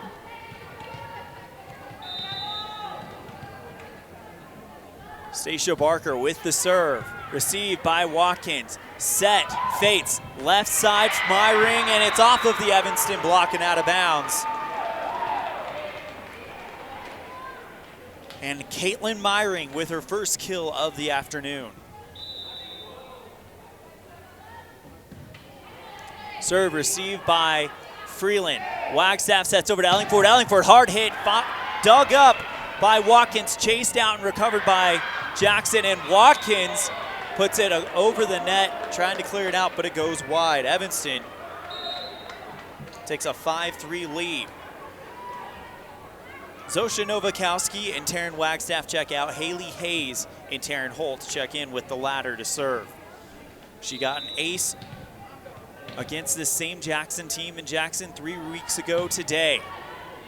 Stacia Barker with the serve. Received by Watkins. Set, fates, left side, Myring, and it's off of the Evanston block and out of bounds. And Caitlin Myring with her first kill of the afternoon. Serve received by Freeland. Wagstaff sets over to Ellingford. Ellingford, hard hit, dug up by Watkins, chased out and recovered by Jackson, and Watkins puts it over the net, trying to clear it out, but it goes wide. Evanston takes a 5-3 lead. Zosha Novakowski and Taryn Wagstaff check out. Haley Hayes and Taryn Holt check in with the latter to serve. She got an ace against this same Jackson team in Jackson 3 weeks ago today.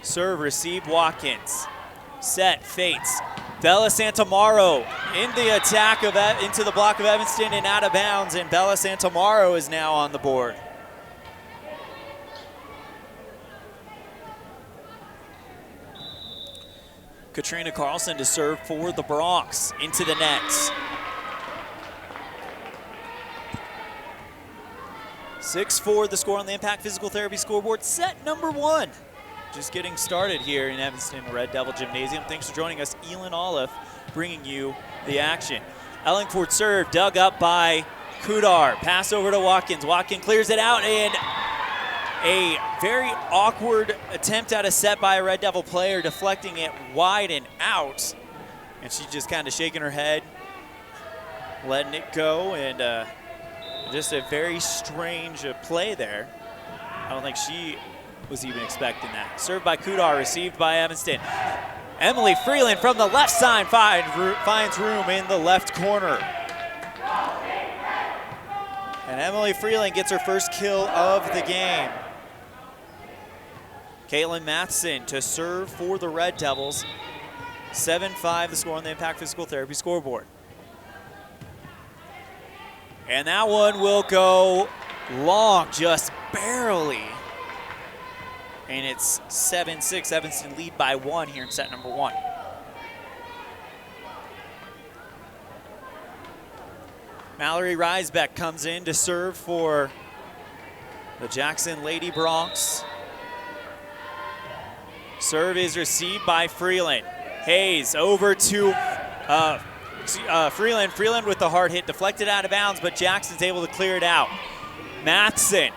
Serve, receive, Watkins. Set, fates. Bella Santamaro in the attack into the block of Evanston and out of bounds, and Bella Santamaro is now on the board. Katrina Carlson to serve for the Bronx into the net. 6-4 the score on the Impact Physical Therapy scoreboard. Set number 1. Just getting started here in Evanston Red Devil Gymnasium. Thanks for joining us. ELAN OLLIFF bringing you the action. Ellingford serve, dug up by Kudar. Pass over to Watkins. Watkins clears it out, and a very awkward attempt at a set by a Red Devil player, deflecting it wide and out. And she's just kind of shaking her head, letting it go, and just a very strange play there. I don't think she was even expecting that. Served by Kudar, received by Evanston. Emily Freeland from the left side finds room in the left corner. And Emily Freeland gets her first kill of the game. Caitlin Matheson to serve for the Red Devils. 7-5 the score on the Impact Physical Therapy scoreboard. And that one will go long, just barely. And it's 7-6, Evanston lead by 1 here in set number 1. Mallory Reisbeck comes in to serve for the Jackson Lady Bronx. Serve is received by Freeland. Hayes over to Freeland. Freeland with the hard hit, deflected out of bounds, but Jackson's able to clear it out. Matheson,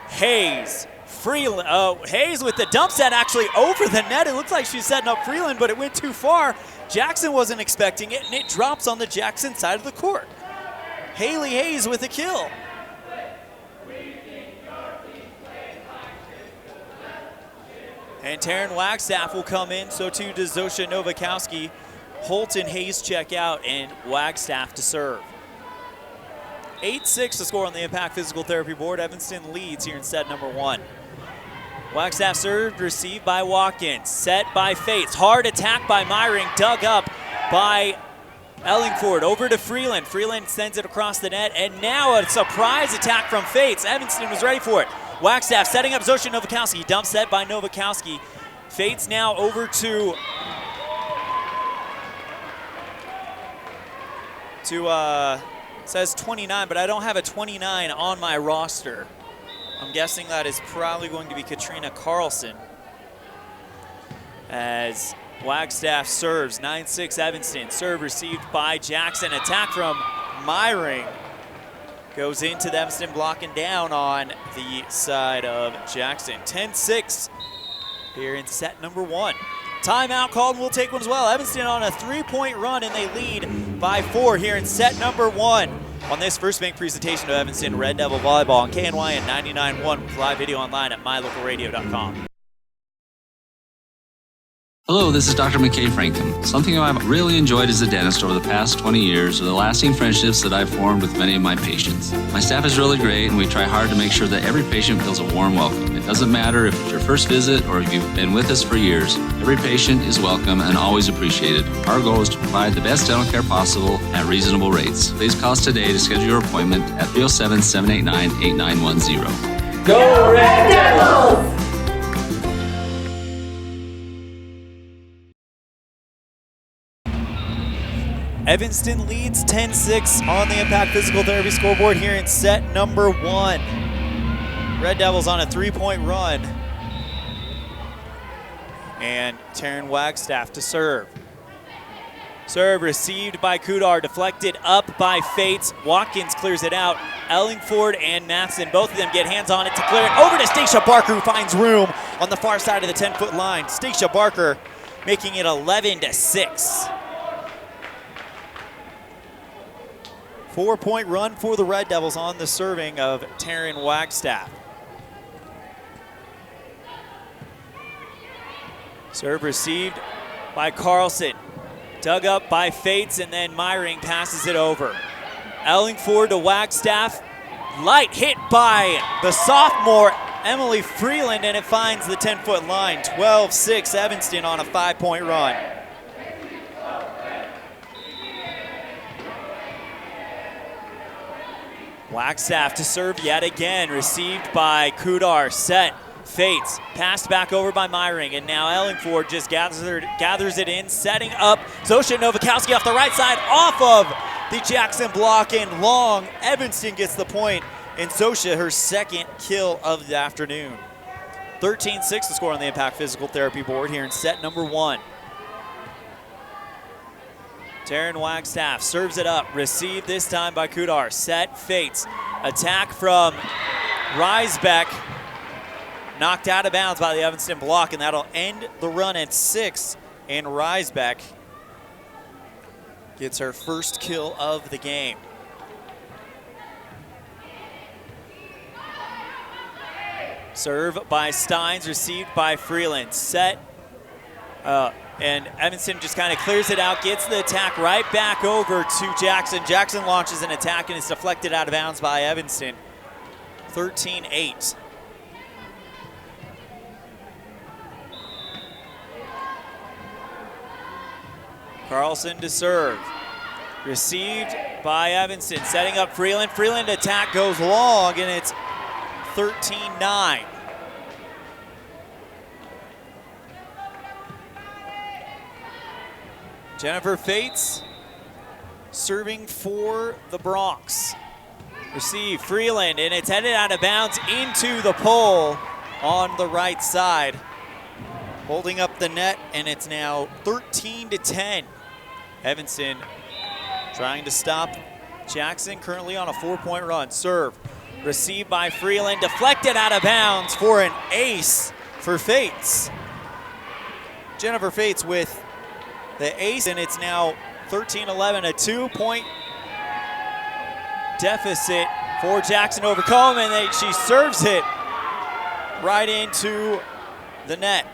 Hayes, Freeland, Hayes with the dump set actually over the net. It looks like she's setting up Freeland, but it went too far. Jackson wasn't expecting it, and it drops on the Jackson side of the court. Haley Hayes with a kill. And Taryn Wagstaff will come in, so too does Zosha Novakowski. Holt and Hayes check out, and Wagstaff to serve. 8-6 the score on the Impact Physical Therapy board. Evanston leads here in set number 1. Wagstaff served, received by Watkins. Set by Fates. Hard attack by Myring, dug up by Ellingford over to Freeland. Freeland sends it across the net, and now a surprise attack from Fates. Evanston was ready for it. Wagstaff setting up Zosha Novakowski. Dump set by Novakowski. Fates now over to says 29, but I don't have a 29 on my roster. I'm guessing that is probably going to be Katrina Carlson. As Wagstaff serves, 9-6 Evanston. Serve received by Jackson. Attack from Myring. Goes into the Evanston block and down on the side of Jackson. 10-6 here in set number 1. Timeout called, and we'll take one as well. Evanston on a 3-point run, and they lead by 4 here in set number 1. On this first bank presentation of Evanston Red Devil Volleyball on KNYN 99.1 with live video online at mylocalradio.com. Hello, this is Dr. McKay Frankum. Something I've really enjoyed as a dentist over the past 20 years are the lasting friendships that I've formed with many of my patients. My staff is really great, and we try hard to make sure that every patient feels a warm welcome. It doesn't matter if it's your first visit or if you've been with us for years. Every patient is welcome and always appreciated. Our goal is to provide the best dental care possible at reasonable rates. Please call us today to schedule your appointment at 307-789-8910. Go Red Devils! Evanston leads 10-6 on the Impact Physical Therapy scoreboard here in set number 1. Red Devils on a 3-point run. And Taryn Wagstaff to serve. Serve received by Kudar, deflected up by Fates. Watkins clears it out. Ellingford and Matheson, both of them get hands on it to clear it over to Stacia Barker, who finds room on the far side of the 10-foot line. Stacia Barker making it 11-6. 4-point run for the Red Devils on the serving of Taryn Wagstaff. Serve received by Carlson. Dug up by Fates, and then Myring passes it over. Ellingford to Wagstaff. Light hit by the sophomore Emily Freeland, and it finds the 10-foot line. 12-6 Evanston on a 5-point run. Wagstaff to serve yet again, received by Kudar, set, Fates, passed back over by Myring, and now Ellingford just gathers it in, setting up Zosha Novakowski off the right side, off of the Jackson block, and long. Evanston gets the point, and Zosha her second kill of the afternoon. 13-6 the score on the Impact Physical Therapy board here in set number 1. Taryn Wagstaff serves it up, received this time by Kudar, set, Fates, attack from Riesbeck, knocked out of bounds by the Evanston block, and that'll end the run at 6, and Riesbeck gets her first kill of the game. Serve by Steins, received by Freeland, set, and Evanston just kind of clears it out, gets the attack right back over to Jackson. Jackson launches an attack, and it's deflected out of bounds by Evanston. 13-8. Carlson to serve. Received by Evanston, setting up Freeland. Freeland attack goes long, and it's 13-9. Jennifer Fates serving for the Bronx. Receive Freeland, and it's headed out of bounds into the pole on the right side. Holding up the net, and it's now 13-10. Evanston trying to stop Jackson, currently on a 4-point run. Serve, received by Freeland, deflected out of bounds for an ace for Fates. Jennifer Fates with the ace, and it's now 13-11, a 2-point deficit for Jackson over Coleman, and she serves it right into the net.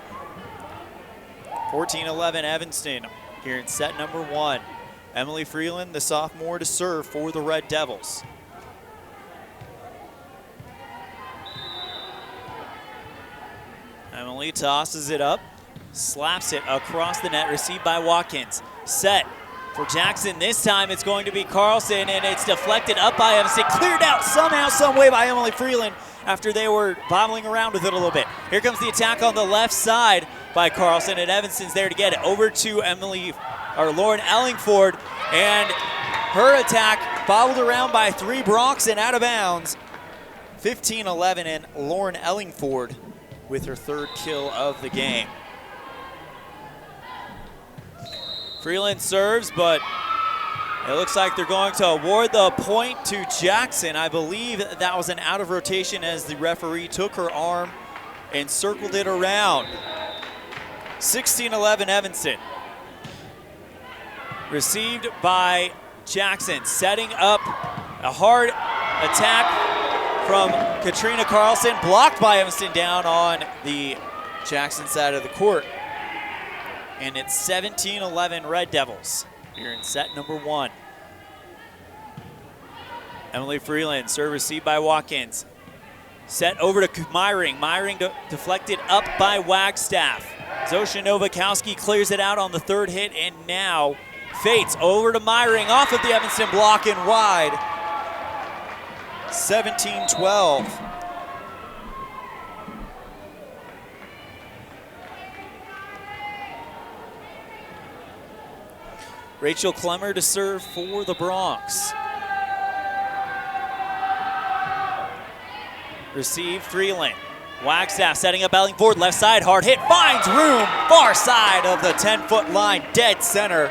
14-11 Evanston here in set number 1. Emily Freeland, the sophomore, to serve for the Red Devils. Emily tosses it up, slaps it across the net, received by Watkins. Set, For Jackson, this time it's going to be Carlson, and it's deflected up by Evanston, cleared out somehow, some way by Emily Freeland after they were bobbling around with it a little bit. Here comes the attack on the left side by Carlson, and Evanston's there to get it over to Lauren Ellingford, and her attack bobbled around by 3 Bronx and out of bounds. 15-11, and Lauren Ellingford with her 3rd kill of the game. Freeland serves, but it looks like they're going to award the point to Jackson. I believe that was an out of rotation as the referee took her arm and circled it around. 16-11 Evanston. Received by Jackson, setting up a hard attack from Katrina Carlson, blocked by Evanston down on the Jackson side of the court. And it's 17-11 Red Devils here in set number 1. Emily Freeland, serve received by Watkins. Set over to Myring. Myring deflected up by Wagstaff. Zosha Novakowski clears it out on the 3rd hit, and now Fates over to Myring off of the Evanston block and wide. 17-12. Rachel Clemmer to serve for the Bronx. Receive Freeland. Wagstaff setting up Ellingford, left side, hard hit, finds room, far side of the 10-foot line, dead center.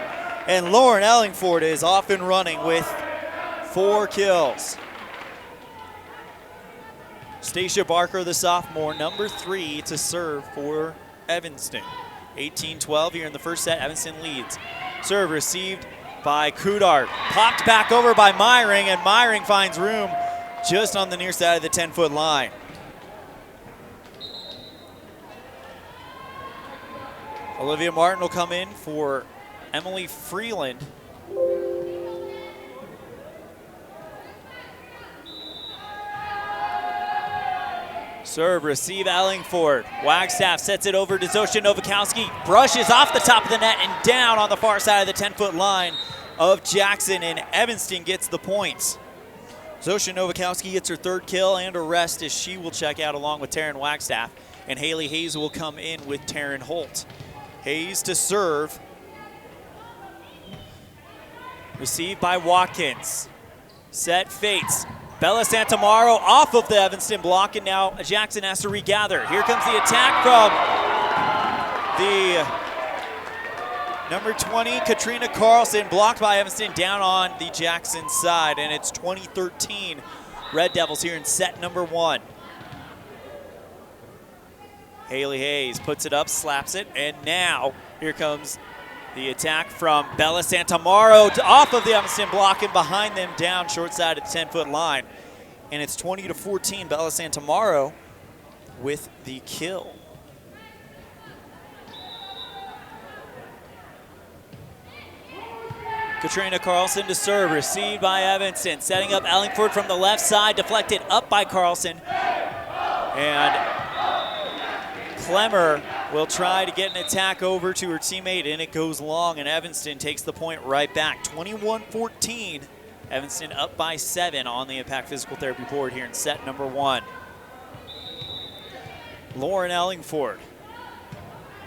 And Lauren Ellingford is off and running with 4 kills. Stacia Barker, the sophomore, number 3 to serve for Evanston. 18-12 here in the first set, Evanston leads. Serve received by Kudar, popped back over by Myring, and Myring finds room just on the near side of the 10-foot line. Olivia Martin will come in for Emily Freeland. Serve, receive Ellingford. Wagstaff sets it over to Zosha Novakowski. Brushes off the top of the net and down on the far side of the 10-foot line of Jackson, and Evanston gets the points. Zosha Novakowski gets her 3rd kill and a rest as she will check out along with Taryn Wagstaff, and Haley Hayes will come in with Taryn Holt. Hayes to serve. Received by Watkins. Set Fates. Bella Santamaro off of the Evanston block, and now Jackson has to regather. Here comes the attack from the number 20, Katrina Carlson, blocked by Evanston down on the Jackson side, and it's 20-13 Red Devils here in set number 1. Haley Hayes puts it up, slaps it, and now here comes the attack from Bella Santamaro off of the Evanston block and behind them down short side of the 10-foot line. And it's 20-14, Bella Santamaro with the kill. Katrina Carlson to serve, received by Evanston. Setting up Ellingford from the left side, deflected up by Carlson. And Clemmer will try to get an attack over to her teammate, and it goes long, and Evanston takes the point right back. 21-14, Evanston up by 7 on the Impact Physical Therapy board here in set number 1. Lauren Ellingford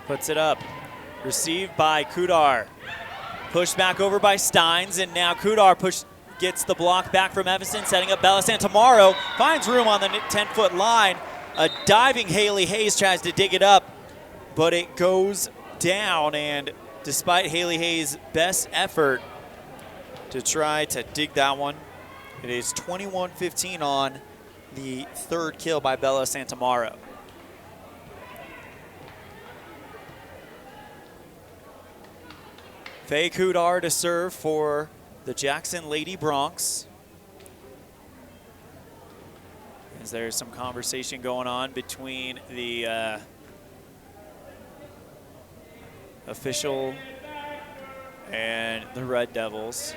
puts it up, received by Kudar. Pushed back over by Steins, and now Kudar gets the block back from Evanston, setting up Bella Santamaro, finds room on the 10-foot line. A diving Haley Hayes tries to dig it up, but it goes down, and despite Haley Hayes' best effort to try to dig that one, it is 21-15 on the 3rd kill by Bella Santamaro. Faye Kudar to serve for the Jackson Lady Bronx. As there's some conversation going on between the official and the Red Devils.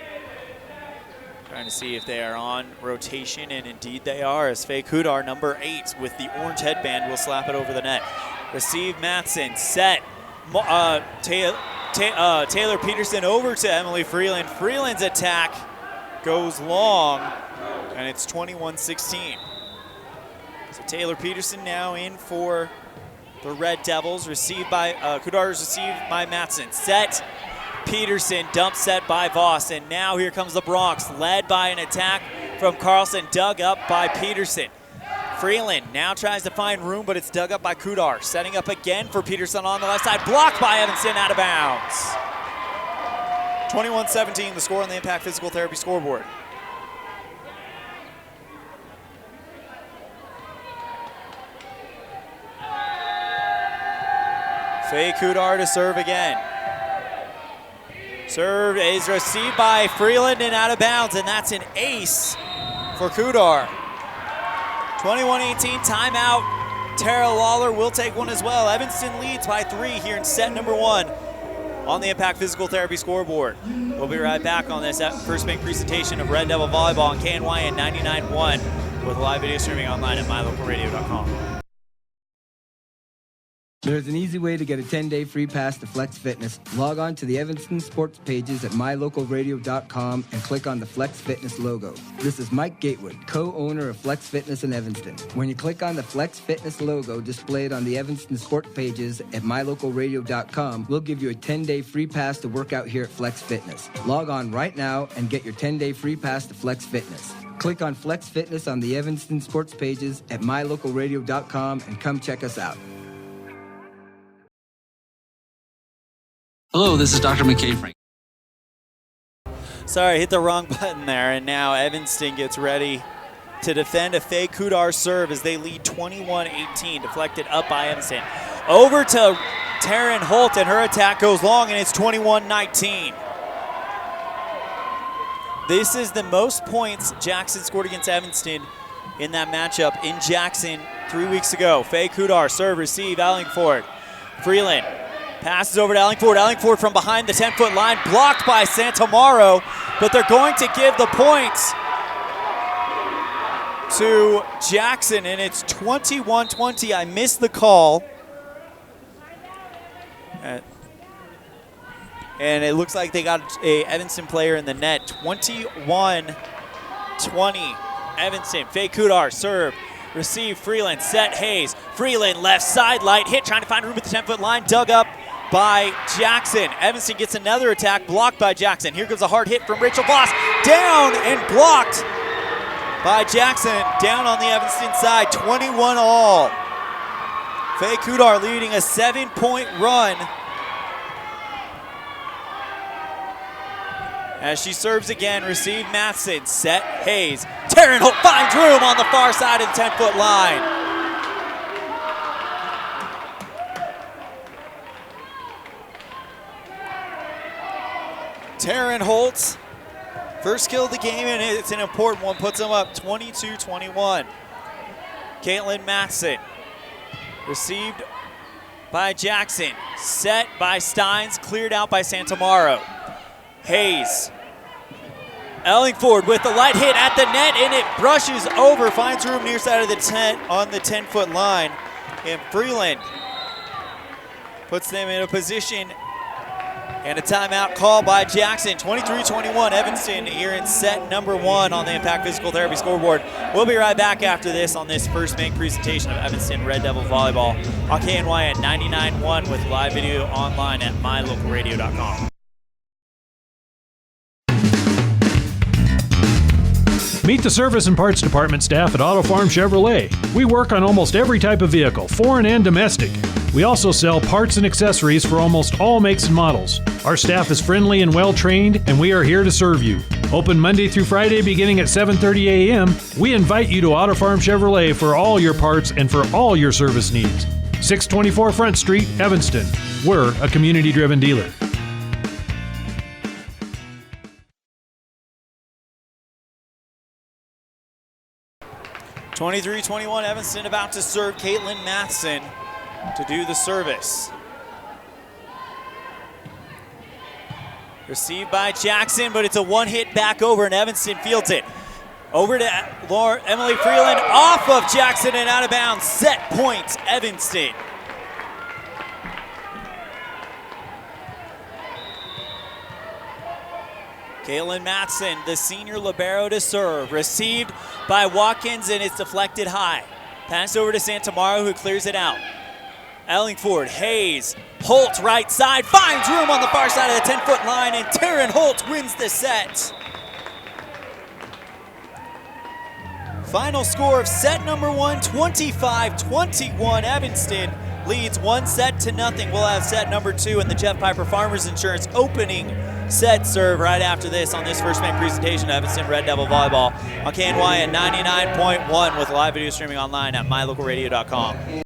Trying to see if they are on rotation, and indeed they are, as Faye Kudar, number 8, with the orange headband, will slap it over the net. Receive Matson, set. Taylor Peterson over to Emily Freeland. Freeland's attack goes long, and it's 21-16. So Taylor Peterson now in for the Red Devils. Received by Kudar is received by Matson. Set. Peterson dump set by Voss, and now here comes the Bronx, led by an attack from Carlson, dug up by Peterson. Freeland now tries to find room, but it's dug up by Kudar. Setting up again for Peterson on the left side, blocked by Evanston, out of bounds. 21-17, the score on the Impact Physical Therapy scoreboard. Faye Kudar to serve again. Serve is received by Freeland and out of bounds, and that's an ace for Kudar. 21-18, timeout. Tara Lawler will take one as well. Evanston leads by 3 here in set number 1 on the Impact Physical Therapy scoreboard. We'll be right back on this First Bank presentation of Red Devil Volleyball on KNYN 99.1 with live video streaming online at mylocalradio.com. There's an easy way to get a 10-day free pass to Flex Fitness. Log on to the Evanston sports pages at mylocalradio.com and click on the Flex Fitness logo. This is Mike Gatewood, co-owner of Flex Fitness in Evanston. When you click on the Flex Fitness logo displayed on the Evanston sports pages at mylocalradio.com, we'll give you a 10-day free pass to work out here at Flex Fitness. Log on right now and get your 10-day free pass to Flex Fitness. Click on Flex Fitness on the Evanston sports pages at mylocalradio.com and come check us out. Hello, this is Dr. McKay Frank. Sorry, hit the wrong button there, and now Evanston gets ready to defend a Faye Kudar serve as they lead 21-18, deflected up by Evanston. Over to Taryn Holt, and her attack goes long, and it's 21-19. This is the most points Jackson scored against Evanston in that matchup in Jackson 3 weeks ago. Faye Kudar, serve, receive, Ellingford. Freeland passes over to Ellingford. Ellingford from behind the 10-foot line, blocked by Santamaro, but they're going to give the points to Jackson, and it's 21-20. I missed the call. And it looks like they got a Evanston player in the net. 21-20, Evanston. Faye Kudar, serve, receive, Freeland, set, Hayes. Freeland, left side, light hit, trying to find room at the 10-foot line, dug up by Jackson. Evanston gets another attack, blocked by Jackson. Here comes a hard hit from Rachel Voss. Down and blocked by Jackson, down on the Evanston side, 21 all. Faye Kudar leading a 7-point run as she serves again. Receive Matson, set Hayes. Taryn Holt finds room on the far side of the 10-foot line. Taryn Holt, first kill of the game, and it's an important one, puts them up 22-21. Caitlin Matson, received by Jackson, set by Steins, cleared out by Santamaro. Hayes, Ellingford with the light hit at the net, and it brushes over, finds room near side of the tent on the 10-foot line, and Freeland puts them in a position. And a timeout call by Jackson. 23-21, Evanston here in set number 1 on the Impact Physical Therapy scoreboard. We'll be right back after this on this First Bank presentation of Evanston Red Devil Volleyball on KNYN 99.1 with live video online at mylocalradio.com. Meet the service and parts department staff at Auto Farm Chevrolet. We work on almost every type of vehicle, foreign and domestic. We also sell parts and accessories for almost all makes and models. Our staff is friendly and well-trained, and we are here to serve you. Open Monday through Friday beginning at 7:30 a.m., we invite you to Auto Farm Chevrolet for all your parts and for all your service needs. 624 Front Street, Evanston. We're a community-driven dealer. 23-21, Evanston about to serve Caitlin Matheson to do the service. Received by Jackson, but it's a one-hit back over, and Evanston fields it. Over to Emily Freeland, off of Jackson and out of bounds. Set points, Evanston. Kaylin Matson, the senior libero to serve. Received by Watkins, and it's deflected high. Pass over to Santamaro, who clears it out. Ellingford, Hayes, Holt right side, finds room on the far side of the 10-foot line, and Taryn Holt wins the set. Final score of set number 1, 25-21. Evanston leads 1-0. We'll have set number 2 in the Jeff Piper Farmers Insurance opening set serve right after this on this first main presentation of Evanston Red Devil Volleyball on KNYN 99.1 with live video streaming online at mylocalradio.com.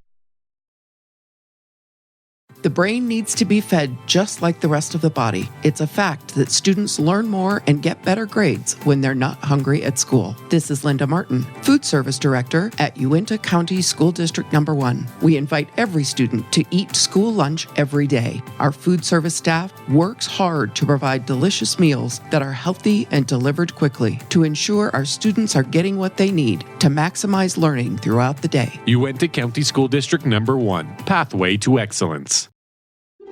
The brain needs to be fed just like the rest of the body. It's a fact that students learn more and get better grades when they're not hungry at school. This is Linda Martin, Food Service Director at Uintah County School District Number 1. We invite every student to eat school lunch every day. Our food service staff works hard to provide delicious meals that are healthy and delivered quickly to ensure our students are getting what they need to maximize learning throughout the day. Uintah County School District Number 1, Pathway to Excellence.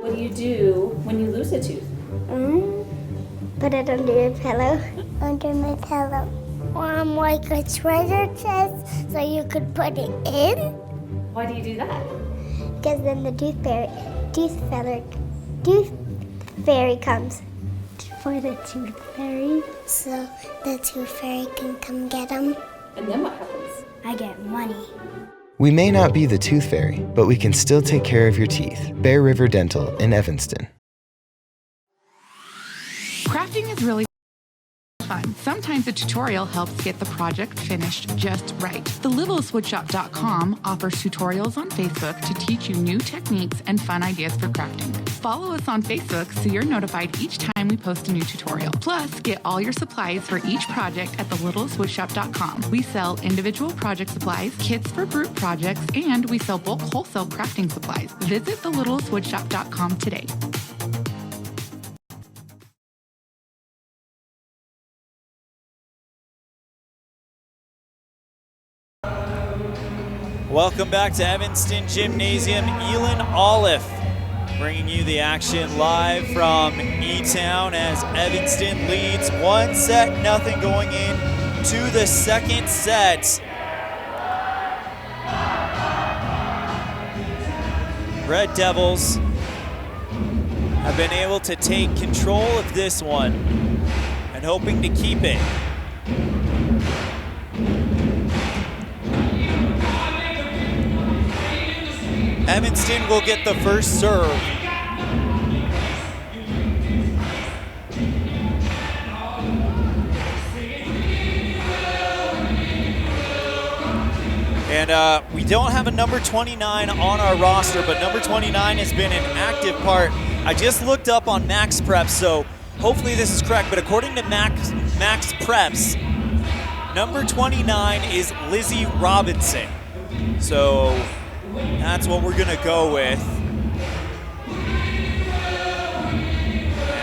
What do you do when you lose a tooth? Put it under your pillow. Under my pillow. Like a treasure chest so you could put it in. Why do you do that? Because then the tooth fairy comes for the tooth fairy. So the tooth fairy can come get them. And then what happens? I get money. We may not be the tooth fairy, but we can still take care of your teeth. Bear River Dental in Evanston. Crafting is really fun. Sometimes a tutorial helps get the project finished just right. TheLittlestWoodShop.com offers tutorials on Facebook to teach you new techniques and fun ideas for crafting. Follow us on Facebook so you're notified each time we post a new tutorial. Plus, get all your supplies for each project at TheLittlestWoodShop.com. We sell individual project supplies, kits for group projects, and we sell bulk wholesale crafting supplies. Visit TheLittlestWoodShop.com today. Welcome back to Evanston Gymnasium. ELAN OLLIFF bringing you the action live from E-Town as Evanston leads 1-0 going in to the second set. Red Devils have been able to take control of this one and hoping to keep it. Evanston will get the first serve. And we don't have a number 29 on our roster, but number 29 has been an active part. I just looked up on Max Preps, so hopefully this is correct, but according to Max Preps, number 29 is Lizzie Robinson. So that's what we're gonna go with.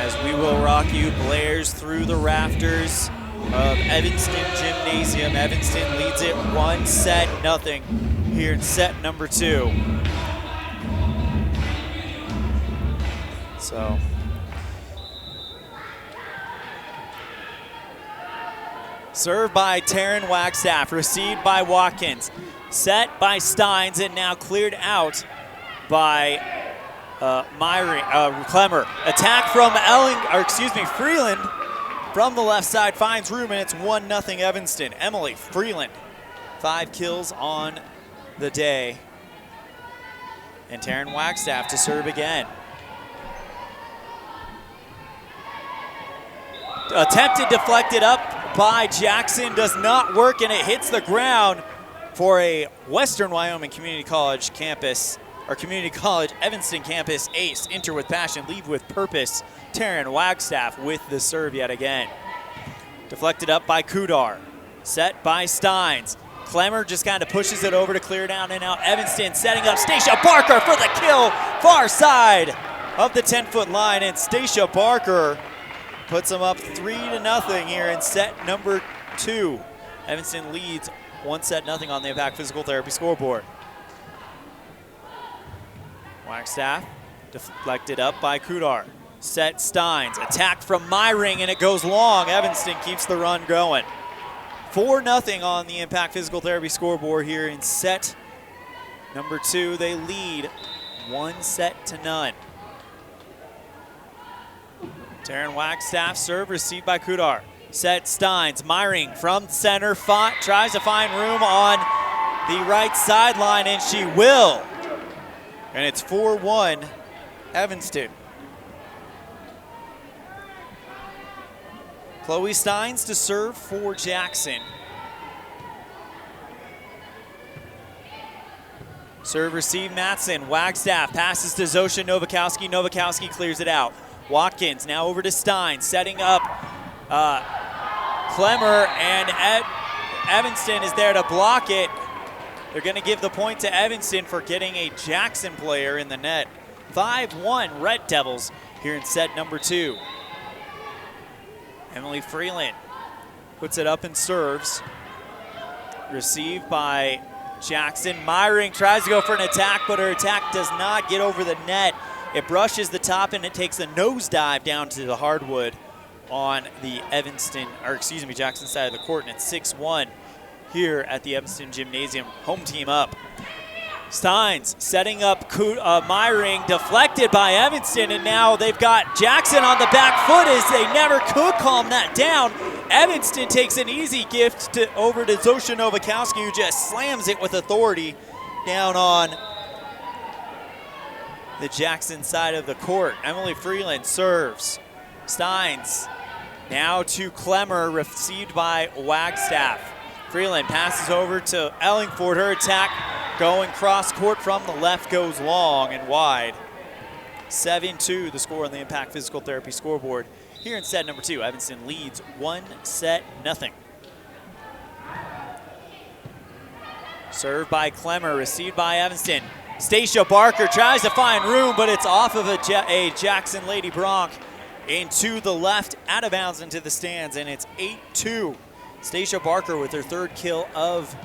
As we will rock you blares through the rafters of Evanston Gymnasium. Evanston leads it 1-0 here in set number 2. So served by Taryn Wagstaff, received by Watkins. Set by Steins and now cleared out by Clemmer. Attack from Freeland from the left side finds room, and it's 1-0 Evanston. Emily Freeland, 5 kills on the day. And Taryn Wagstaff to serve again. Attempted deflected up by Jackson, does not work, and it hits the ground for a Western Wyoming Community College campus, or Community College Evanston campus ace. Enter with passion, lead with purpose. Taryn Wagstaff with the serve yet again. Deflected up by Kudar. Set by Steins. Clemmer just kind of pushes it over to clear down, and now Evanston setting up Stacia Barker for the kill, far side of the 10-foot line, and Stacia Barker puts them up 3-0 here in set number 2. Evanston leads 1-0 on the Impact Physical Therapy scoreboard. Wagstaff deflected up by Kudar. Set Steins. Attack from Myring, and it goes long. Evanston keeps the run going. 4-0 on the Impact Physical Therapy scoreboard here in set number 2. They lead 1-0. Taryn Wagstaff serve received by Kudar. Set Steins. Myring from center. Tries to find room on the right sideline, and she will. And it's 4-1 Evanston. Chloe Steins to serve for Jackson. Serve receive Matson. Wagstaff passes to Zosha Novakowski. Novakowski clears it out. Watkins now over to Stein, setting up Clemmer, and Evanston is there to block it. They're going to give the point to Evanston for getting a Jackson player in the net. 5-1 Red Devils here in set number 2. Emily Freeland puts it up and serves. Received by Jackson. Myring tries to go for an attack, but her attack does not get over the net. It brushes the top, and it takes a nosedive down to the hardwood on the Jackson side of the court, and it's 6-1 here at the Evanston Gymnasium. Home team up. Steins setting up Myring, deflected by Evanston, and now they've got Jackson on the back foot as they never could calm that down. Evanston takes an easy gift over to Zosha Novakowski, who just slams it with authority down on the Jackson side of the court. Emily Freeland serves. Steins now to Clemmer, received by Wagstaff. Freeland passes over to Ellingford. Her attack going cross court from the left goes long and wide. 7-2 the score on the Impact Physical Therapy scoreboard. Here in set number 2, Evanston leads 1-0. Served by Clemmer, received by Evanston. Stacia Barker tries to find room, but it's off of a Jackson Lady Bronc into the left, out of bounds into the stands, and it's 8-2. Stacia Barker with her 3rd kill of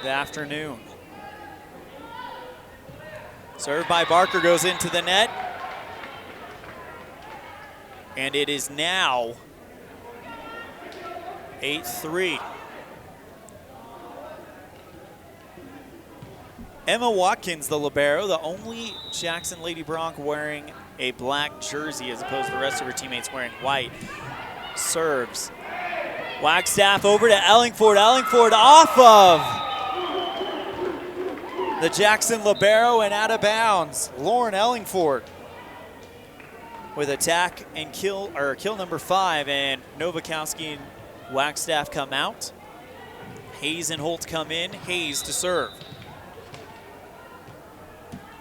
the afternoon. Served by Barker goes into the net. And it is now 8-3. Emma Watkins, the libero, the only Jackson Lady Bronc wearing a black jersey as opposed to the rest of her teammates wearing white, serves. Wagstaff over to Ellingford. Ellingford off of the Jackson libero and out of bounds. Lauren Ellingford with attack and kill number 5, and Novakowski and Wagstaff come out. Hayes and Holt come in. Hayes to serve.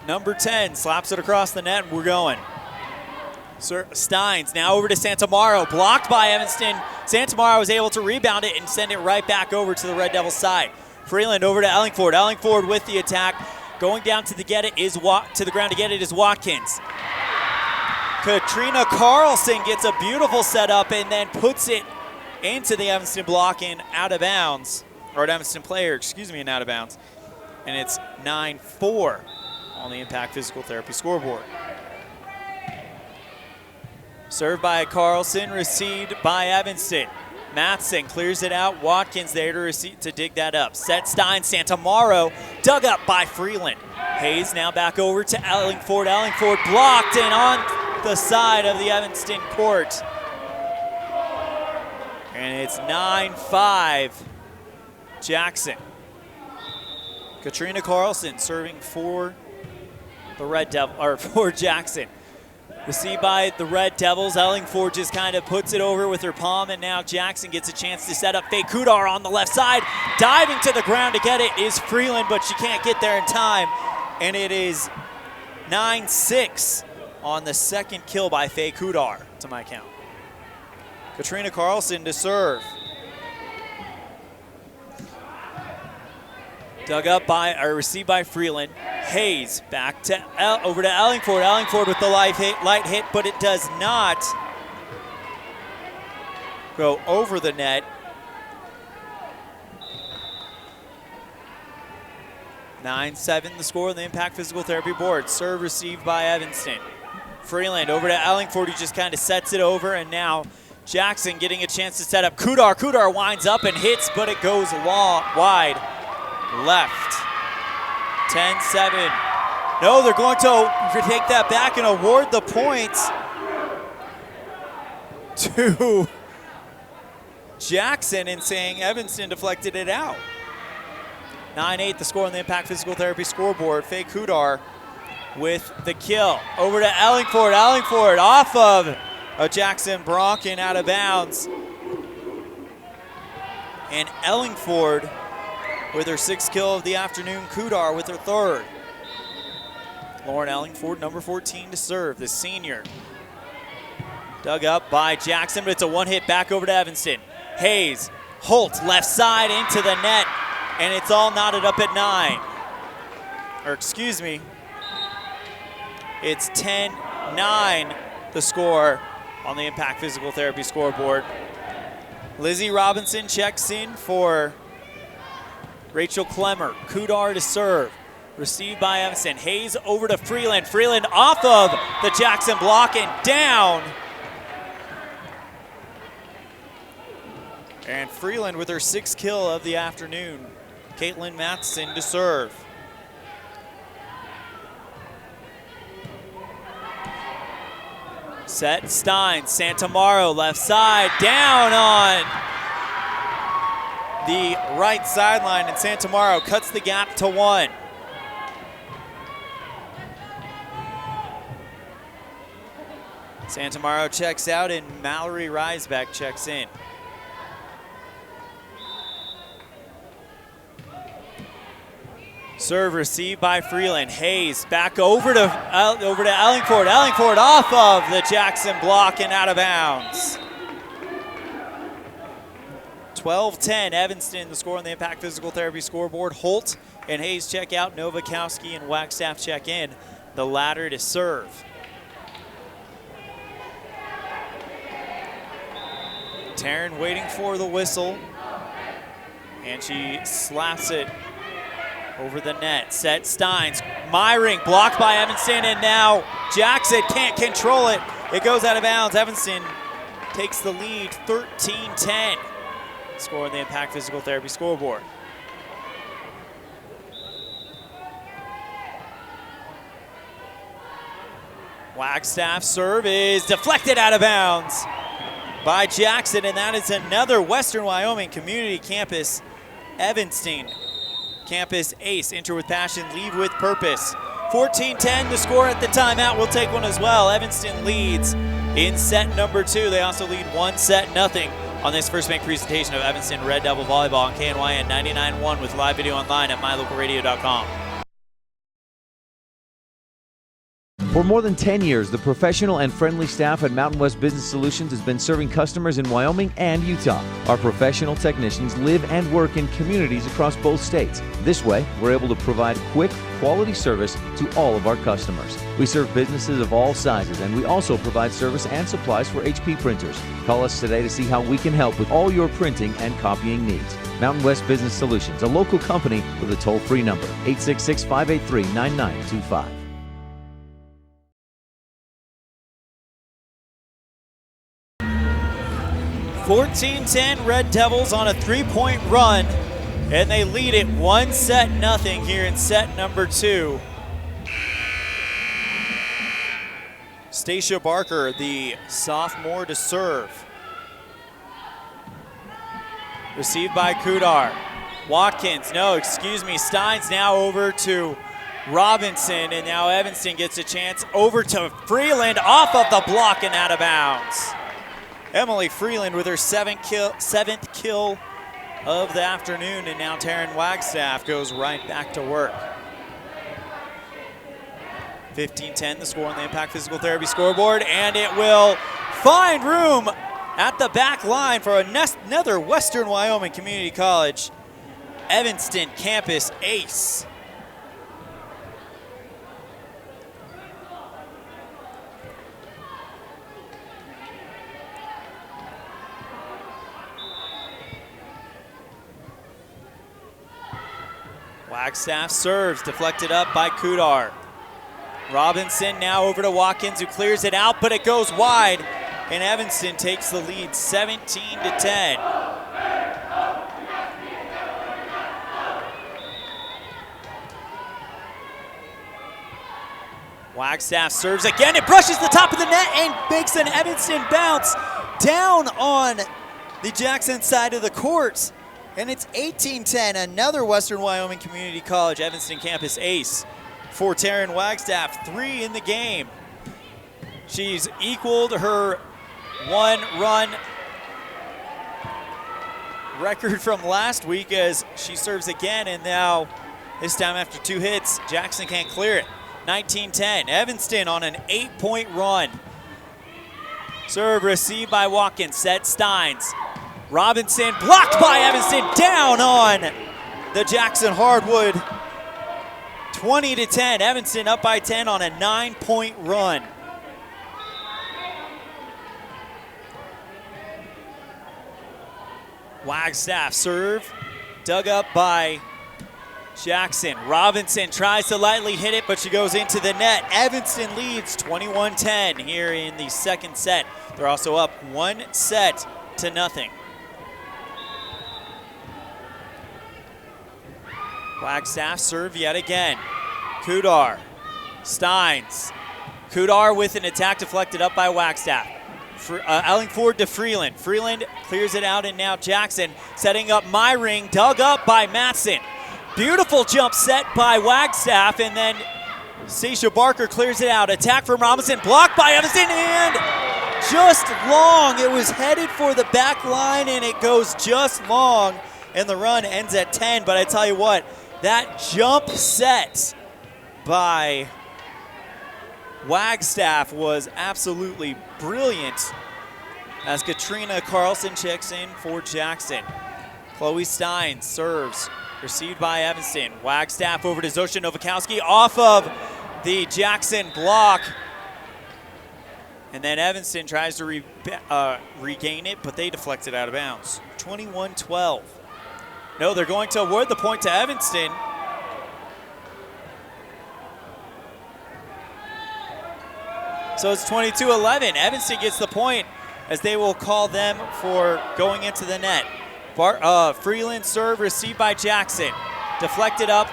Number 10 slaps it across the net, and we're going. Steins now over to Santamaro, blocked by Evanston. Santamaro was able to rebound it and send it right back over to the Red Devils side. Freeland over to Ellingford. Ellingford with the attack. Going down to the ground to get it is Watkins. Katrina Carlson gets a beautiful setup and then puts it into the Evanston block and out of bounds, or an Evanston player, and out of bounds. And it's 9-4 on the Impact Physical Therapy scoreboard. Served by Carlson, received by Evanston. Matson clears it out. Watkins there to dig that up. Set Stein, Santamaro, dug up by Freeland. Hayes now back over to Ellingford. Ellingford blocked and on the side of the Evanston court. And it's 9-5 Jackson. Katrina Carlson serving for the Red Devil, or for Jackson. Received by the Red Devils. Ellingford just kind of puts it over with her palm, and now Jackson gets a chance to set up Faye Kudar on the left side. Diving to the ground to get it is Freeland, but she can't get there in time. And it is 9-6 on the 2nd kill by Faye Kudar, to my count. Katrina Carlson to serve. Dug up by, or received by Freeland. Hayes back to over to Ellingford. Ellingford with the light hit, but it does not go over the net. (9-7) the score on the Impact Physical Therapy board. Serve received by Evanston. Freeland over to Ellingford, who just kind of sets it over, and now Jackson getting a chance to set up. Kudar winds up and hits, but it goes wide left. 10-7. No, they're going to take that back and award the points to Jackson and saying Evanston deflected it out. 9-8 the score on the Impact Physical Therapy scoreboard. Faye Kudar with the kill. Over to Ellingford. Ellingford off of a Jackson Bronk and out of bounds. And Ellingford with her 6th kill of the afternoon. Kudar with her 3rd. Lauren Ellingford, number 14 to serve, the senior. Dug up by Jackson, but it's a one-hit back over to Evanston. Hayes, Holt, left side into the net, and it's all knotted up at 9. Or excuse me, it's 10-9 the score on the Impact Physical Therapy scoreboard. Lizzie Robinson checks in for Rachel Klemmer. Kudar to serve. Received by Evanston. Hayes over to Freeland. Freeland off of the Jackson block and down. And Freeland with her 6th kill of the afternoon. Caitlin Matheson to serve. Set Stein. Santamaro left side. Down on the right sideline, and Santamaro cuts the gap to 1. Santamaro checks out, and Mallory Reisbeck checks in. Serve received by Freeland. Hayes back over to Ellingford. Ellingford off of the Jackson block and out of bounds. 12-10 Evanston, the score on the Impact Physical Therapy scoreboard. Holt and Hayes check out. Novakowski and Wagstaff check in. The latter to serve. Taryn waiting for the whistle, and she slaps it over the net. Set Steins. Myring blocked by Evanston, and now Jackson can't control it. It goes out of bounds. Evanston takes the lead 13-10. Score on the Impact Physical Therapy scoreboard. Wagstaff's serve is deflected out of bounds by Jackson, and that is another Western Wyoming Community Campus Evanston Campus ace. Enter with passion, lead with purpose. 14-10 the score at the timeout. We'll take one as well. Evanston leads in set number 2. They also lead 1-0 on this first bank presentation of Evanston Red Devil Volleyball on KNYN 99.1 with live video online at mylocalradio.com. For more than 10 years, the professional and friendly staff at Mountain West Business Solutions has been serving customers in Wyoming and Utah. Our professional technicians live and work in communities across both states. This way, we're able to provide quick, quality service to all of our customers. We serve businesses of all sizes, and we also provide service and supplies for HP printers. Call us today to see how we can help with all your printing and copying needs. Mountain West Business Solutions, a local company with a toll-free number, 866-583-9925. $14-10 Red Devils on a 3-point run, and they lead it 1-0 here in set number 2. Stacia Barker, the sophomore, to serve. Received by Kudar. Watkins, Steins now over to Robinson, and now Evanston gets a chance over to Freeland off of the block and out of bounds. Emily Freeland with her 7th kill of the afternoon, and now Taryn Wagstaff goes right back to work. 15-10 the score on the Impact Physical Therapy scoreboard, and it will find room at the back line for another Western Wyoming Community College Evanston campus ace. Wagstaff serves, deflected up by Kudar. Robinson now over to Watkins, who clears it out, but it goes wide, and Evanston takes the lead 17-10. Wagstaff serves again. It brushes the top of the net and makes an Evanston bounce down on the Jackson side of the court. And it's 18-10, another Western Wyoming Community College Evanston campus ace for Taryn Wagstaff, 3 in the game. She's equaled her one-run record from last week as she serves again, and now this time after 2 hits, Jackson can't clear it. 19-10, Evanston on an 8-point run. Serve received by Watkins, set Steins. Robinson blocked by Evanston, down on the Jackson hardwood. 20-10, Evanston up by 10 on a 9-point run. Wagstaff serve, dug up by Jackson. Robinson tries to lightly hit it, but she goes into the net. Evanston leads 21-10 here in the second set. They're also up 1-0. Wagstaff serve yet again. Kudar, Steins. Kudar with an attack deflected up by Wagstaff. Ellingford to Freeland. Freeland clears it out, and now Jackson setting up Myring, dug up by Matson. Beautiful jump set by Wagstaff, and then Stacia Barker clears it out. Attack from Robinson, blocked by Evanston, and just long. It was headed for the back line, and it goes just long, and the run ends at 10. But I tell you what, that jump set by Wagstaff was absolutely brilliant as Katrina Carlson checks in for Jackson. Chloe Stein serves. Received by Evanston. Wagstaff over to Zosha Novakowski off of the Jackson block. And then Evanston tries to regain it, but they deflect it out of bounds. 21-12. No, they're going to award the point to Evanston. So it's 22-11. Evanston gets the point as they will call them for going into the net. Freeland serve received by Jackson. Deflected up.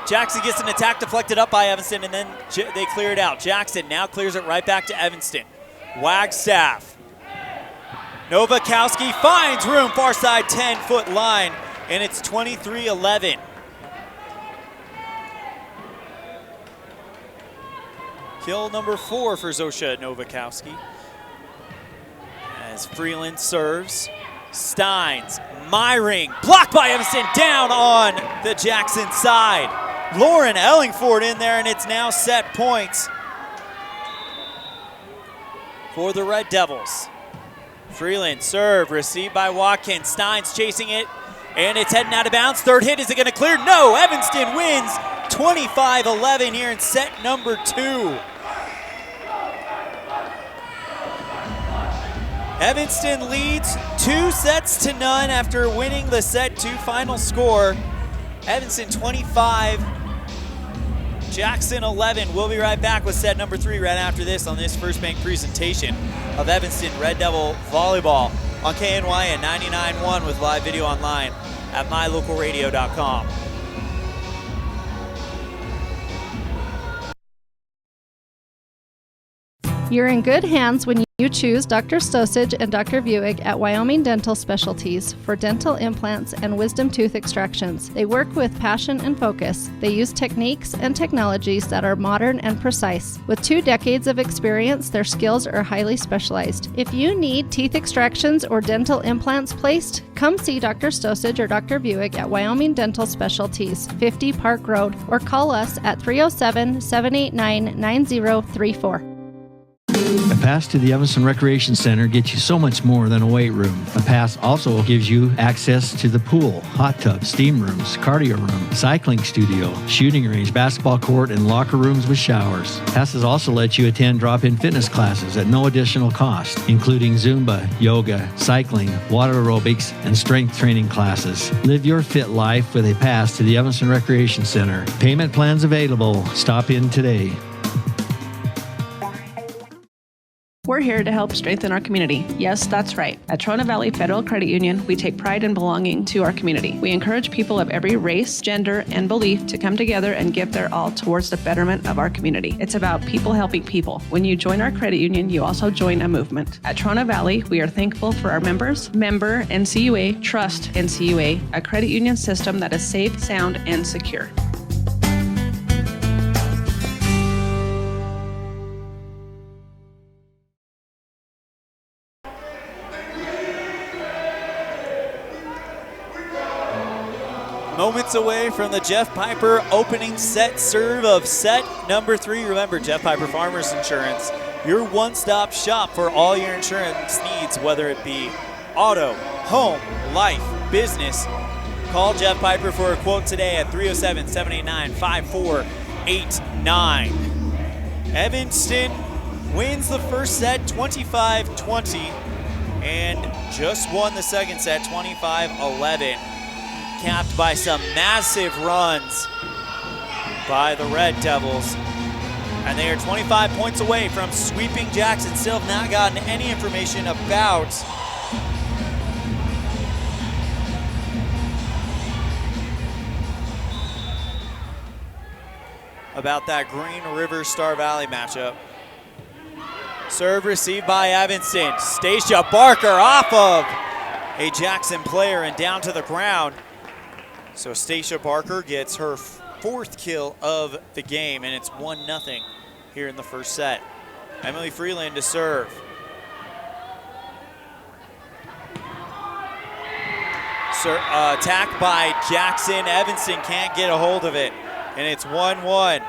Jackson gets an attack deflected up by Evanston, and then they clear it out. Jackson now clears it right back to Evanston. Wagstaff. Novakowski finds room, far side 10-foot line, and it's 23-11. Kill number 4 for Zosha Novakowski. As Freeland serves. Steins, Myring, blocked by Evanston, down on the Jackson side. Lauren Ellingford in there, and it's now set points for the Red Devils. Freeland serve, received by Watkins. Steins chasing it, and it's heading out of bounds. Third hit, is it gonna clear? No, Evanston wins 25-11 here in set number 2. Evanston leads 2-0 after winning the set 2 final score. Evanston 25, Jackson 11. We'll be right back with set number 3 right after this on this First Bank presentation of Evanston Red Devil Volleyball on KNYN 99.1 with live video online at mylocalradio.com. You're in good hands when you choose Dr. Stosage and Dr. Buick at Wyoming Dental Specialties for dental implants and wisdom tooth extractions. They work with passion and focus. They use techniques and technologies that are modern and precise. With 2 decades of experience, their skills are highly specialized. If you need teeth extractions or dental implants placed, come see Dr. Stosage or Dr. Buick at Wyoming Dental Specialties, 50 Park Road, or call us at 307-789-9034. A pass to the Evanston Recreation Center gets you so much more than a weight room. A pass also gives you access to the pool, hot tub, steam rooms, cardio room, cycling studio, shooting range, basketball court, and locker rooms with showers. Passes also let you attend drop-in fitness classes at no additional cost, including Zumba, yoga, cycling, water aerobics, and strength training classes. Live your fit life with a pass to the Evanston Recreation Center. Payment plans available. Stop in today. We're here to help strengthen our community. Yes, that's right. At Trona Valley Federal Credit Union, we take pride in belonging to our community. We encourage people of every race, gender, and belief to come together and give their all towards the betterment of our community. It's about people helping people. When you join our credit union, you also join a movement. At Trona Valley, we are thankful for our members, member NCUA, Trust NCUA, a credit union system that is safe, sound, and secure. Moments away from the Jeff Piper opening set serve of set number 3. Remember, Jeff Piper Farmers Insurance, your one-stop shop for all your insurance needs, whether it be auto, home, life, business. Call Jeff Piper for a quote today at 307-789-5489. Evanston wins the first set 25-20 and just won the second set 25-11. Capped by some massive runs by the Red Devils. And they are 25 points away from sweeping Jackson. Still have not gotten any information about that Green River Star Valley matchup. Serve received by Evanston. Stacia Barker off of a Jackson player and down to the ground. So Stacia Barker gets her 4th kill of the game, and it's 1-0 here in the first set. Emily Freeland to serve. Attack by Jackson. Evanston can't get a hold of it, and it's 1-1.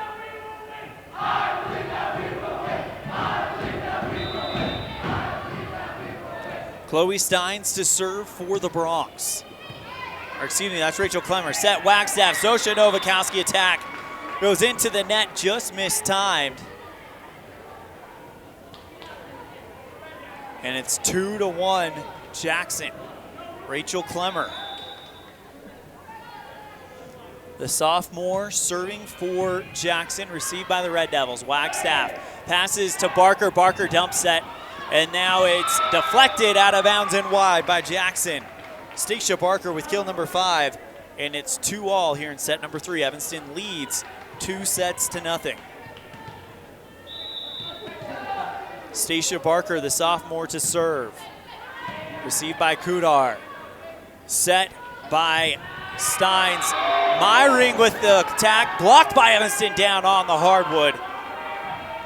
Chloe Steins to serve for the Bronx. Or excuse me, that's Rachel Clemmer. Set Wagstaff. Zosha Novakowski attack. Goes into the net, just mistimed. And it's 2-1 Jackson. Rachel Clemmer. The sophomore serving for Jackson, received by the Red Devils. Wagstaff passes to Barker. Barker dump set. And now it's deflected out of bounds and wide by Jackson. Stacia Barker with kill number 5, and it's 2-all here in set number 3. Evanston leads 2-0. Stacia Barker, the sophomore, to serve. Received by Kudar. Set by Steins. Myring with the attack, blocked by Evanston down on the hardwood.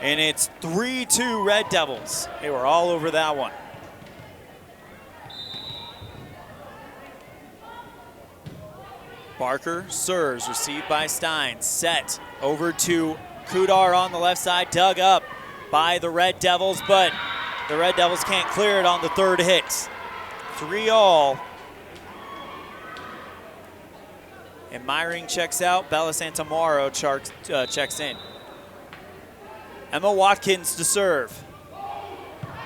And it's 3-2 Red Devils. They were all over that one. Barker serves, received by Steins. Set over to Kudar on the left side, dug up by the Red Devils, but the Red Devils can't clear it on the 3rd hit. 3-all. And Myring checks out, Bella Santamaro checks in. Emma Watkins to serve.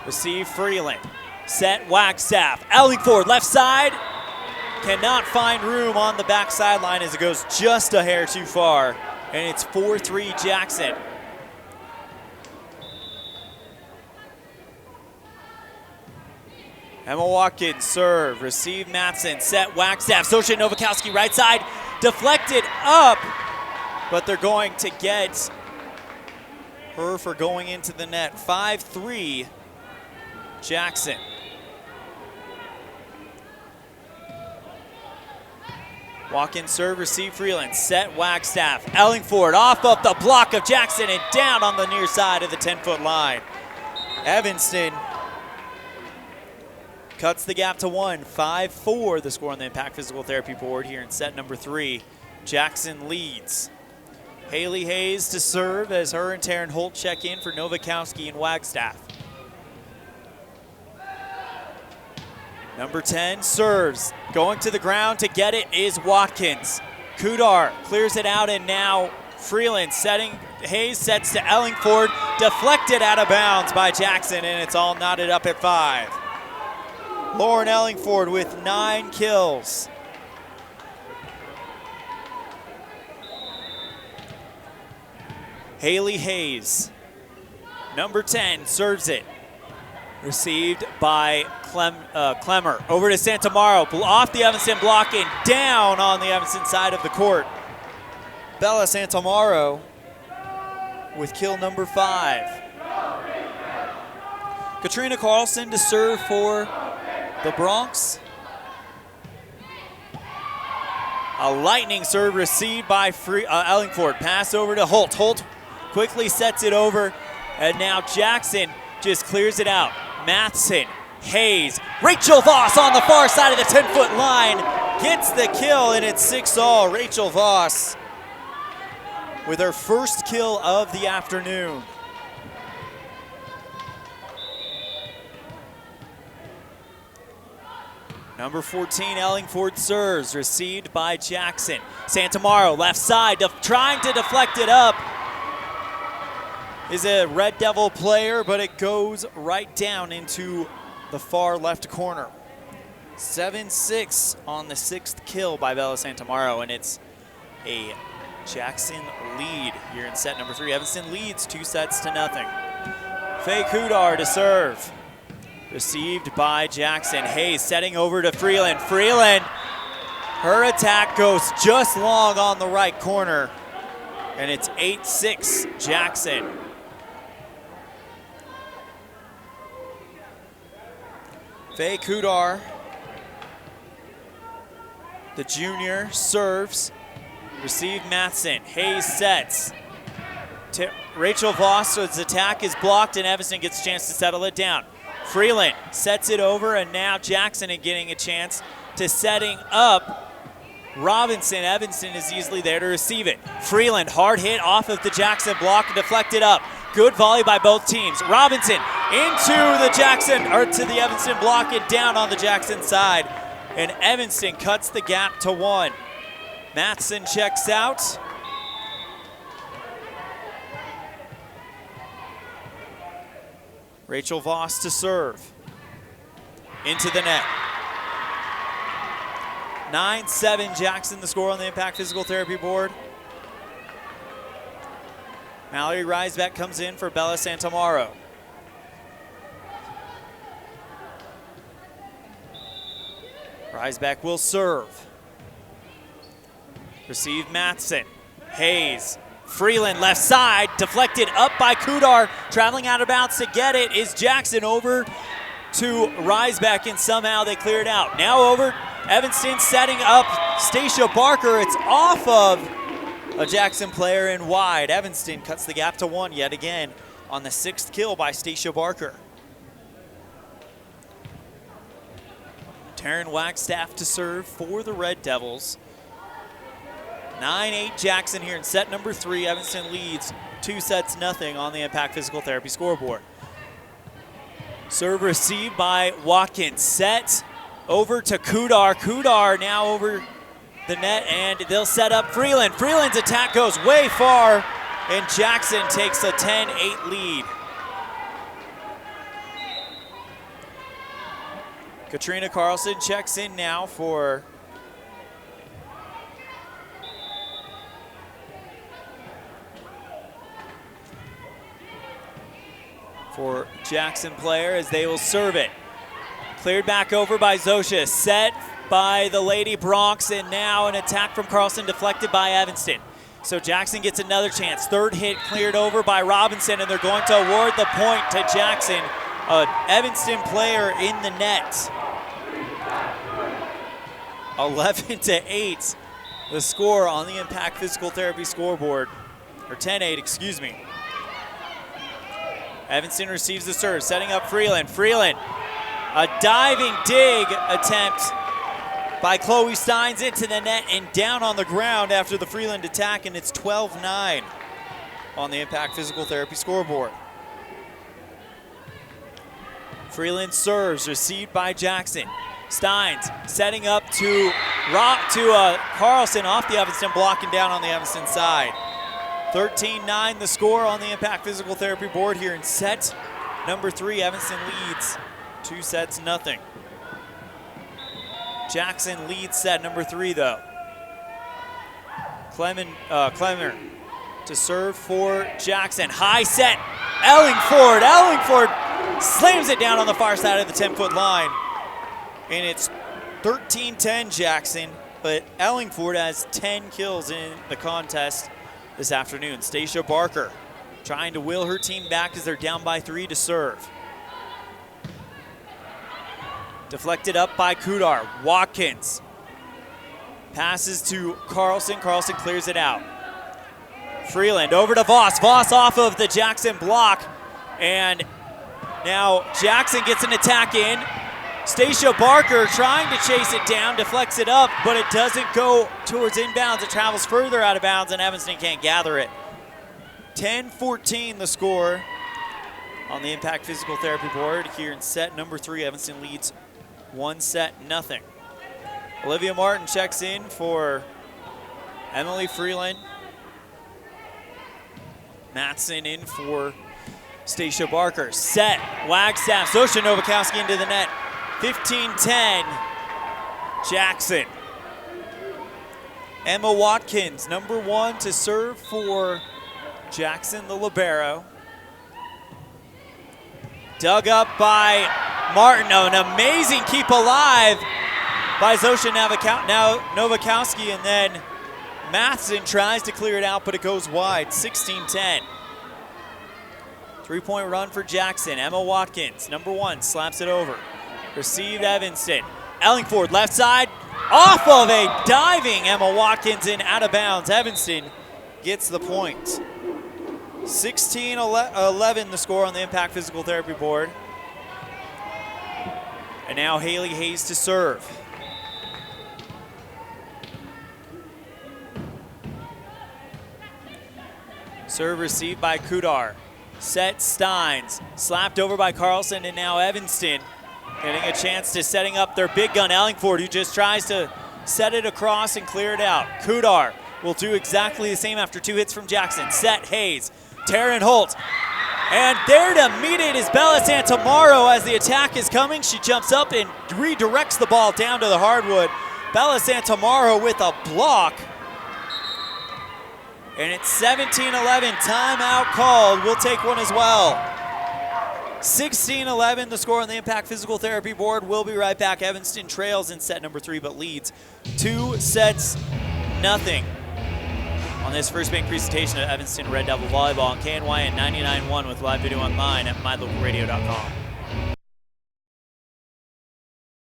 Receive Freeland. Set Wagstaff. Ellingford left side. Cannot find room on the back sideline as it goes just a hair too far. And it's 4-3 Jackson. Emma Watkins serve, receive Matson, set Wagstaff, Zosha Novakowski right side, deflected up, but they're going to get her for going into the net. 5-3 Jackson. Walk-in serve, receive Freeland, set Wagstaff, Ellingford off of the block of Jackson and down on the near side of the 10-foot line. Evanston cuts the gap to 1, 5-4 the score on the Impact Physical Therapy board here in set number 3. Jackson leads Haley Hayes to serve as her and Taryn Holt check in for Nowakowski and Wagstaff. Number 10 serves. Going to the ground to get it is Watkins. Kudar clears it out, and now Freeland setting. Hayes sets to Ellingford. Deflected out of bounds by Jackson, and it's all knotted up at 5. Lauren Ellingford with 9 kills. Haley Hayes, number 10, serves it. Received by Clemmer. Over to Santamaro, off the Evanston block and down on the Evanston side of the court. Bella Santamaro with kill number 5. Katrina Carlson to serve for the Bronx. A lightning serve received by Ellingford. Pass over to Holt. Holt quickly sets it over, and now Jackson just clears it out. Matheson, Hayes, Rachel Voss on the far side of the 10-foot line gets the kill, and it's 6-all. Rachel Voss with her first kill of the afternoon. Number 14, Ellingford serves, received by Jackson. Santamaro, left side, trying to deflect it up. Is a Red Devil player, but it goes right down into the far left corner. 7-6 on the 6th kill by Bella Santamaro, and it's a Jackson lead here in set number 3. Evanston leads 2-0. Faye Kudar to serve. Received by Jackson. Hayes setting over to Freeland. Freeland, her attack goes just long on the right corner, and it's 8-6 Jackson. Faye Kudar, the junior, serves. Received Matheson. Hayes sets. Rachel Voss's attack is blocked, and Evanston gets a chance to settle it down. Freeland sets it over, and now Jackson is getting a chance to setting up Robinson. Evanston is easily there to receive it. Freeland, hard hit off of the Jackson block and deflected up. Good volley by both teams. Robinson into the Jackson, or to the Evanston block and down on the Jackson side. And Evanston cuts the gap to 1. Matheson checks out. Rachel Voss to serve. Into the net. 9-7 Jackson, the score on the Impact Physical Therapy board. Mallory Reisbeck comes in for Bella Santamaro. Reisbeck will serve. Receive Matheson. Hayes. Freeland left side, deflected up by Kudar. Traveling out of bounds to get it is Jackson. Over to Reisbeck, and somehow they clear it out. Now over, Evanston setting up Stacia Barker. It's off of a Jackson player and wide. Evanston cuts the gap to 1 yet again on the 6th kill by Stacia Barker. Taryn Wagstaff to serve for the Red Devils. 9-8 Jackson here in set number 3. Evanston leads 2-0 on the Impact Physical Therapy scoreboard. Serve received by Watkins. Set over to Kudar. Kudar now over the net, and they'll set up Freeland. Freeland's attack goes way far, and Jackson takes a 10-8 lead. Katrina Carlson checks in now for Jackson player as they will serve it. Cleared back over by Zosha, set by the Lady Bronx, and now an attack from Carlson deflected by Evanston. So Jackson gets another chance. Third hit cleared over by Robinson, and they're going to award the point to Jackson, an Evanston player in the net. 11-8, the score on the Impact Physical Therapy scoreboard, or 10-8, excuse me. Evanston receives the serve, setting up Freeland. Freeland, a diving dig attempt by Chloe Steins into the net and down on the ground after the Freeland attack, and it's 12-9 on the Impact Physical Therapy scoreboard. Freeland serves, received by Jackson. Steins setting up to Carlson off the Evanston, blocking down on the Evanston side. 13-9 the score on the Impact Physical Therapy board here in set number 3. Evanston leads 2-0. Jackson leads set number 3 though. Clemmer to serve for Jackson. High set, Ellingford. Ellingford slams it down on the far side of the 10-foot line. And it's 13-10 Jackson, but Ellingford has 10 kills in the contest this afternoon. Stacia Barker trying to will her team back as they're down by 3 to serve. Deflected up by Kudar. Watkins passes to Carlson. Carlson clears it out. Freeland over to Voss. Voss off of the Jackson block. And now Jackson gets an attack in. Stacia Barker trying to chase it down, deflects it up, but it doesn't go towards inbounds. It travels further out of bounds, and Evanston can't gather it. 10-14 the score on the Impact Physical Therapy board here in set number 3. Evanston leads 1-0. Olivia Martin checks in for Emily Freeland. Matson in for Stacia Barker. Set, Wagstaff, Zosha Novakowski into the net. 15-10, Jackson. Emma Watkins, number 1 to serve for Jackson, the libero. Dug up by Martin. Oh, an amazing keep alive by Zosha Novakowski, and then Matheson tries to clear it out, but it goes wide. 16-10. 3-point run for Jackson. Emma Watkins, number 1, slaps it over. Received Evanston. Ellingford left side, off of a diving Emma Watkins and out of bounds. Evanston gets the point. 16-11 the score on the Impact Physical Therapy board. And now Haley Hayes to serve. Serve received by Kudar. Set Steins, slapped over by Carlson, and now Evanston getting a chance to setting up their big gun, Ellingford, who just tries to set it across and clear it out. Kudar will do exactly the same after 2 hits from Jackson. Set Hayes, Taryn Holt, and there to meet it is Bella Santamaro as the attack is coming. She jumps up and redirects the ball down to the hardwood. Bella Santamaro with a block. And it's 17-11, timeout called. We'll take one as well. 16-11 the score on the Impact Physical Therapy board. We'll be right back. Evanston trails in set number 3, but leads 2-0 on this first bank presentation of Evanston Red Devil Volleyball on KNYN 99.1 with live video online at mylocalradio.com.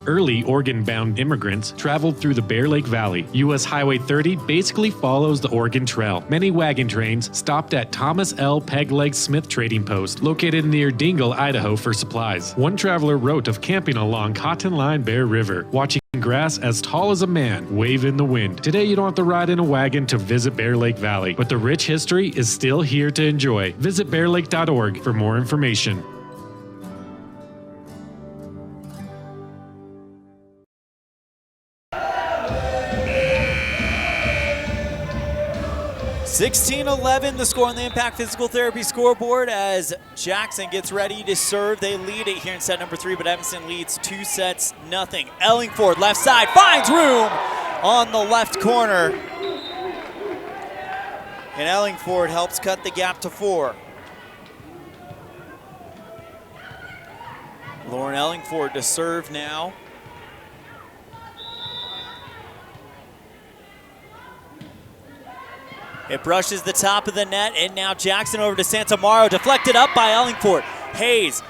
Early Oregon-bound immigrants traveled through the Bear Lake Valley. U.S. Highway 30 basically follows the Oregon Trail. Many wagon trains stopped at Thomas L. Pegleg Smith Trading Post, located near Dingle, Idaho, for supplies. One traveler wrote of camping along Cotton Line Bear River, watching grass as tall as a man wave in the wind. Today, you don't have to ride in a wagon to visit Bear Lake Valley, but the rich history is still here to enjoy. Visit bearlake.org for more information. 16-11 the score on the Impact Physical Therapy scoreboard as Jackson gets ready to serve. They lead it here in set number 3, but Evanston leads 2-0. Ellingford left side finds room on the left corner. And Ellingford helps cut the gap to 4. Lauren Ellingford to serve now. It brushes the top of the net, and now Jackson over to Santamaro, deflected up by Ellingford. Hayes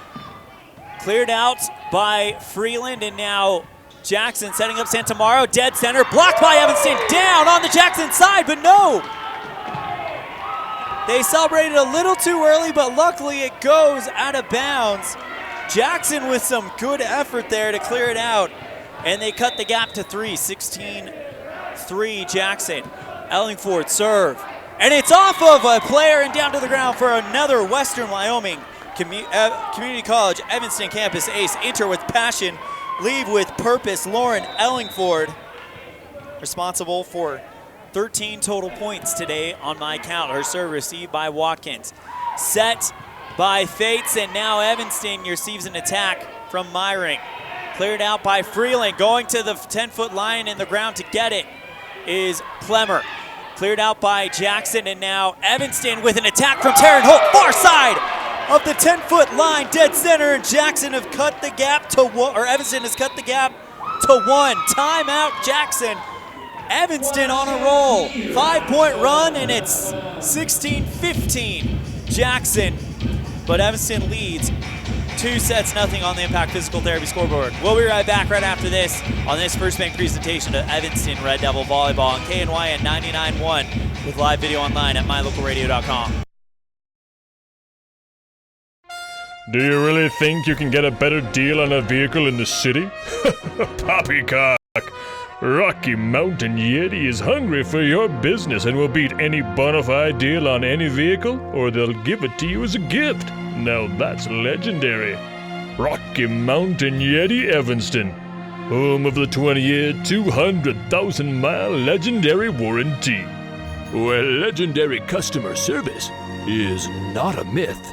cleared out by Freeland, and now Jackson setting up Santamaro, dead center, blocked by Evanston, down on the Jackson side, but no! They celebrated a little too early, but luckily it goes out of bounds. Jackson with some good effort there to clear it out. and they cut the gap to 3, 16-3 Jackson. Ellingford serve, and it's off of a player and down to the ground for another Western Wyoming Community College Evanston campus ace. Enter with passion, leave with purpose. Lauren Ellingford, responsible for 13 total points today on my count. Her serve received by Watkins. Set by Fates, and now Evanston receives an attack from Myring. Cleared out by Freeland, going to the 10-foot line in the ground to get it is Clemmer. Cleared out by Jackson, and now Evanston with an attack from Taryn Holt, far side of the 10-foot line, dead center, and Jackson have cut the gap to one, or Evanston has cut the gap to 1. Timeout Jackson. Evanston on a roll. 5-point run, and it's 16-15 Jackson. But Evanston leads 2-0 on the Impact Physical Therapy scoreboard. We'll be right back right after this on this First Bank presentation of Evanston Red Devil Volleyball on KNYN 99.1 with live video online at mylocalradio.com. Do you really think you can get a better deal on a vehicle in the city? Poppycock! Rocky Mountain Yeti is hungry for your business and will beat any bona fide deal on any vehicle, or they'll give it to you as a gift. Now that's legendary. Rocky Mountain Yeti Evanston, home of the 20-year, 200,000-mile legendary warranty, where legendary customer service is not a myth.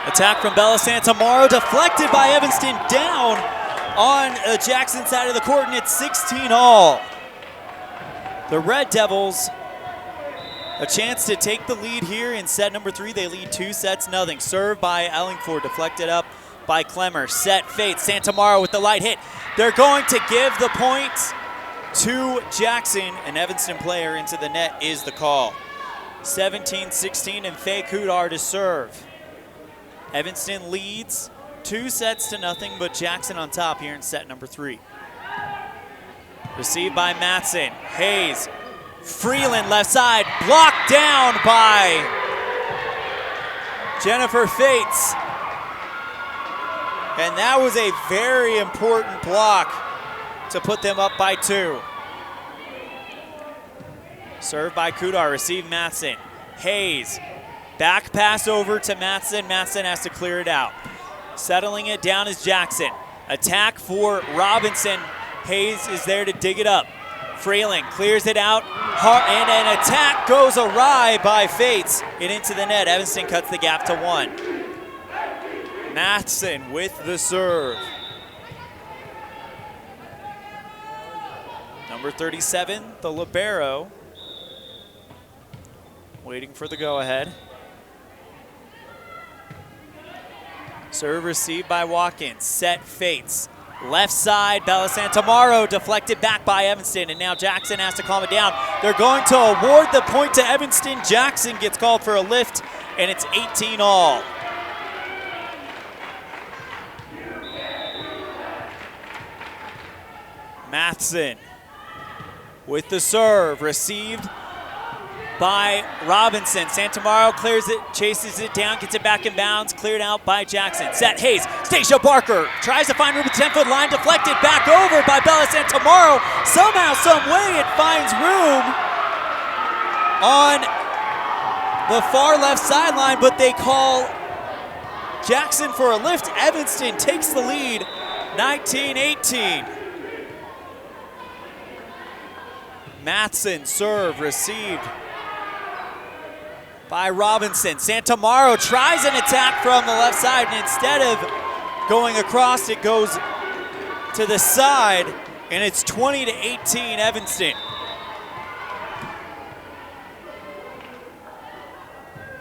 Attack from Bella Santamaro, deflected by Evanston, down on the Jackson side of the court, and it's 16-all. The Red Devils, a chance to take the lead here in set number 3. They lead 2-0. Serve by Ellingford, deflected up by Clemmer. Set, Fate, Santamaro with the light hit. They're going to give the point to Jackson. An Evanston player into the net is the call. 17-16, and Faye Kudar to serve. Evanston leads 2-0, but Jackson on top here in set number 3. Received by Matson. Hayes. Freeland left side. Blocked down by Jennifer Fates. And that was a very important block to put them up by 2. Served by Kudar. Received Matson. Hayes. Back pass over to Matson. Matson has to clear it out. Settling it down is Jackson. Attack for Robinson. Hayes is there to dig it up. Freeland clears it out, and an attack goes awry by Fates and into the net. Evanston cuts the gap to 1. Matson with the serve. Number 37, the libero, waiting for the go-ahead. Serve received by Watkins. Set, Fates. Left side, Bella Santamaro deflected back by Evanston, and now Jackson has to calm it down. They're going to award the point to Evanston. Jackson gets called for a lift, and it's 18-all. Matson with the serve, received by Robinson. Santamaro clears it, chases it down, gets it back in bounds, cleared out by Jackson. Set, Hayes, Stacia Barker tries to find room at the 10-foot line, deflected back over by Bella Santamaro. Somehow, some way, it finds room on the far left sideline, but they call Jackson for a lift. Evanston takes the lead, 19-18. Matson serve, received by Robinson. Santamaro tries an attack from the left side, and instead of going across, it goes to the side, and it's 20-18 Evanston.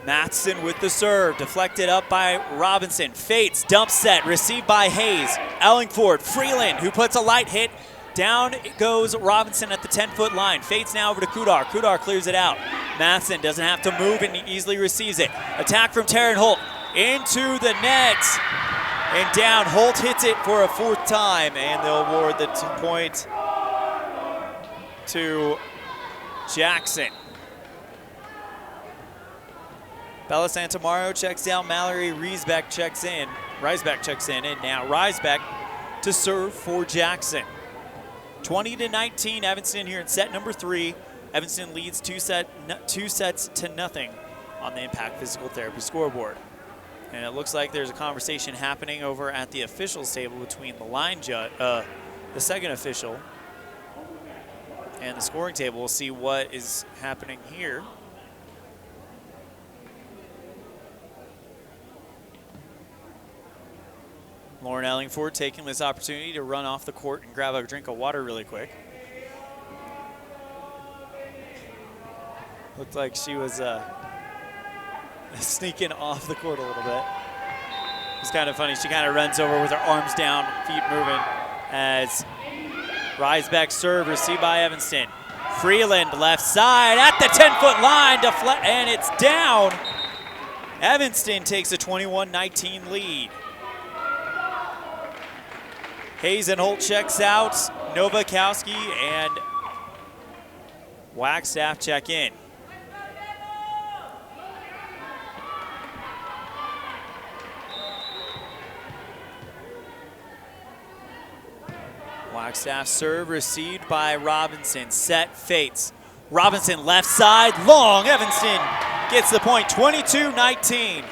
Matson with the serve, deflected up by Robinson. Fates, dump set, received by Hayes. Ellingford, Freeland, who puts a light hit. Down goes Robinson at the 10-foot line. Fates now over to Kudar. Kudar clears it out. Matson doesn't have to move and he easily receives it. Attack from Taryn Holt into the net. And down, Holt hits it for a 4th time, and they'll award the point to Jackson. Bella Santamaro checks down. Mallory Riesbeck checks in. Riesbeck checks in, and now Riesbeck to serve for Jackson. 20-19, Evanston here in set number 3. Evanston leads two sets to nothing on the Impact Physical Therapy scoreboard. And it looks like there's a conversation happening over at the officials table between the second official, and the scoring table. We'll see what is happening here. Lauren Ellingford taking this opportunity to run off the court and grab a drink of water really quick. Looked like she was sneaking off the court a little bit. It's kind of funny. She kind of runs over with her arms down, feet moving, as Riesbeck's serve received by Evanston. Freeland left side at the 10-foot line, and it's down. Evanston takes a 21-19 lead. Hazenholt checks out. Novakowski and Wagstaff check in. Wagstaff serve received by Robinson. Set fates. Robinson left side, long. Evanston gets the point, 22-19.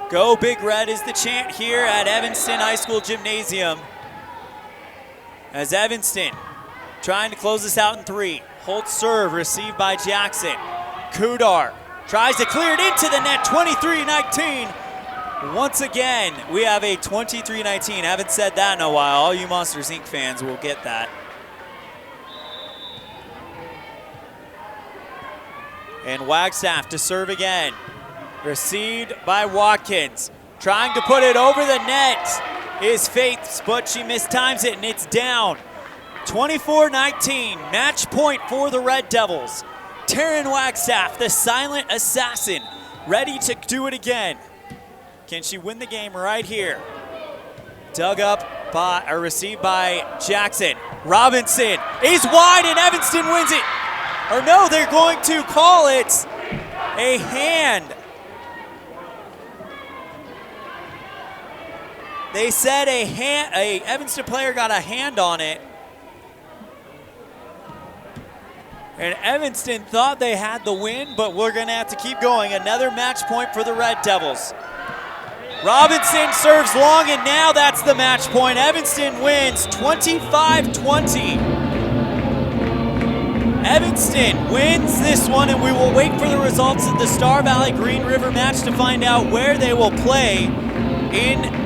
Go Big Red is the chant here at Evanston High School Gymnasium. As Evanston trying to close this out in 3. Holt serve received by Jackson. Kudar tries to clear it into the net, 23-19. Once again, we have a 23-19. Haven't said that in a while. All you Monsters Inc. fans will get that. And Wagstaff to serve again. Received by Watkins. Trying to put it over the net is Faith, but she mistimes it, and it's down. 24-19, match point for the Red Devils. Taryn Wagstaff, the silent assassin, ready to do it again. Can she win the game right here? Dug up by, or received by Jackson. Robinson is wide, and Evanston wins it. Or no, they're going to call it a hand. They said a Evanston player got a hand on it. And Evanston thought they had the win, but we're gonna have to keep going. Another match point for the Red Devils. Robinson serves long, and now that's the match point. Evanston wins 25-20. Evanston wins this one, and we will wait for the results of the Star Valley Green River match to find out where they will play in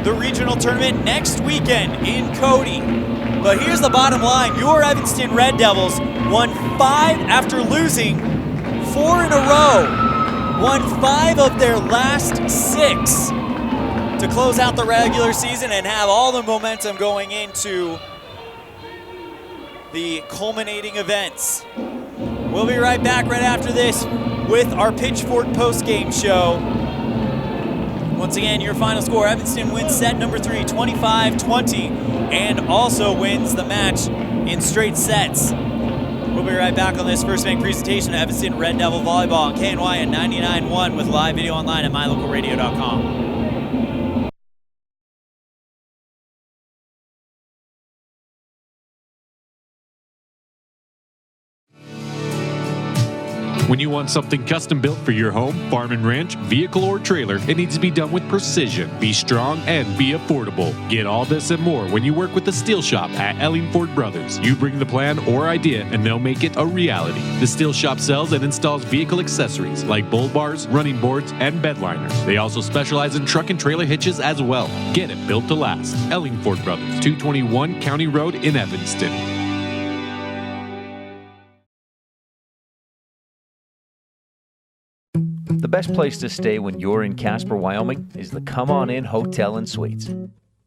the regional tournament next weekend in Cody. But here's the bottom line. Your Evanston Red Devils won 5 after losing 4 in a row. Won 5 of their last 6 to close out the regular season and have all the momentum going into the culminating events. We'll be right back right after this with our Pitchfork post-game show. Once again, your final score, Evanston wins set number 3, 25-20, and also wins the match in straight sets. We'll be right back on this first bank presentation of Evanston Red Devil Volleyball on KNYN 99.1 with live video online at mylocalradio.com. When you want something custom built for your home, farm and ranch, vehicle, or trailer, it needs to be done with precision, be strong, and be affordable. Get all this and more when you work with the Steel Shop at Ellingford Brothers. You bring the plan or idea, and they'll make it a reality. The Steel Shop sells and installs vehicle accessories like bull bars, running boards, and bed liners. They also specialize in truck and trailer hitches as well. Get it built to last. Ellingford Brothers, 221 County Road in Evanston. The best place to stay when you're in Casper, Wyoming is the Come On In Hotel and Suites.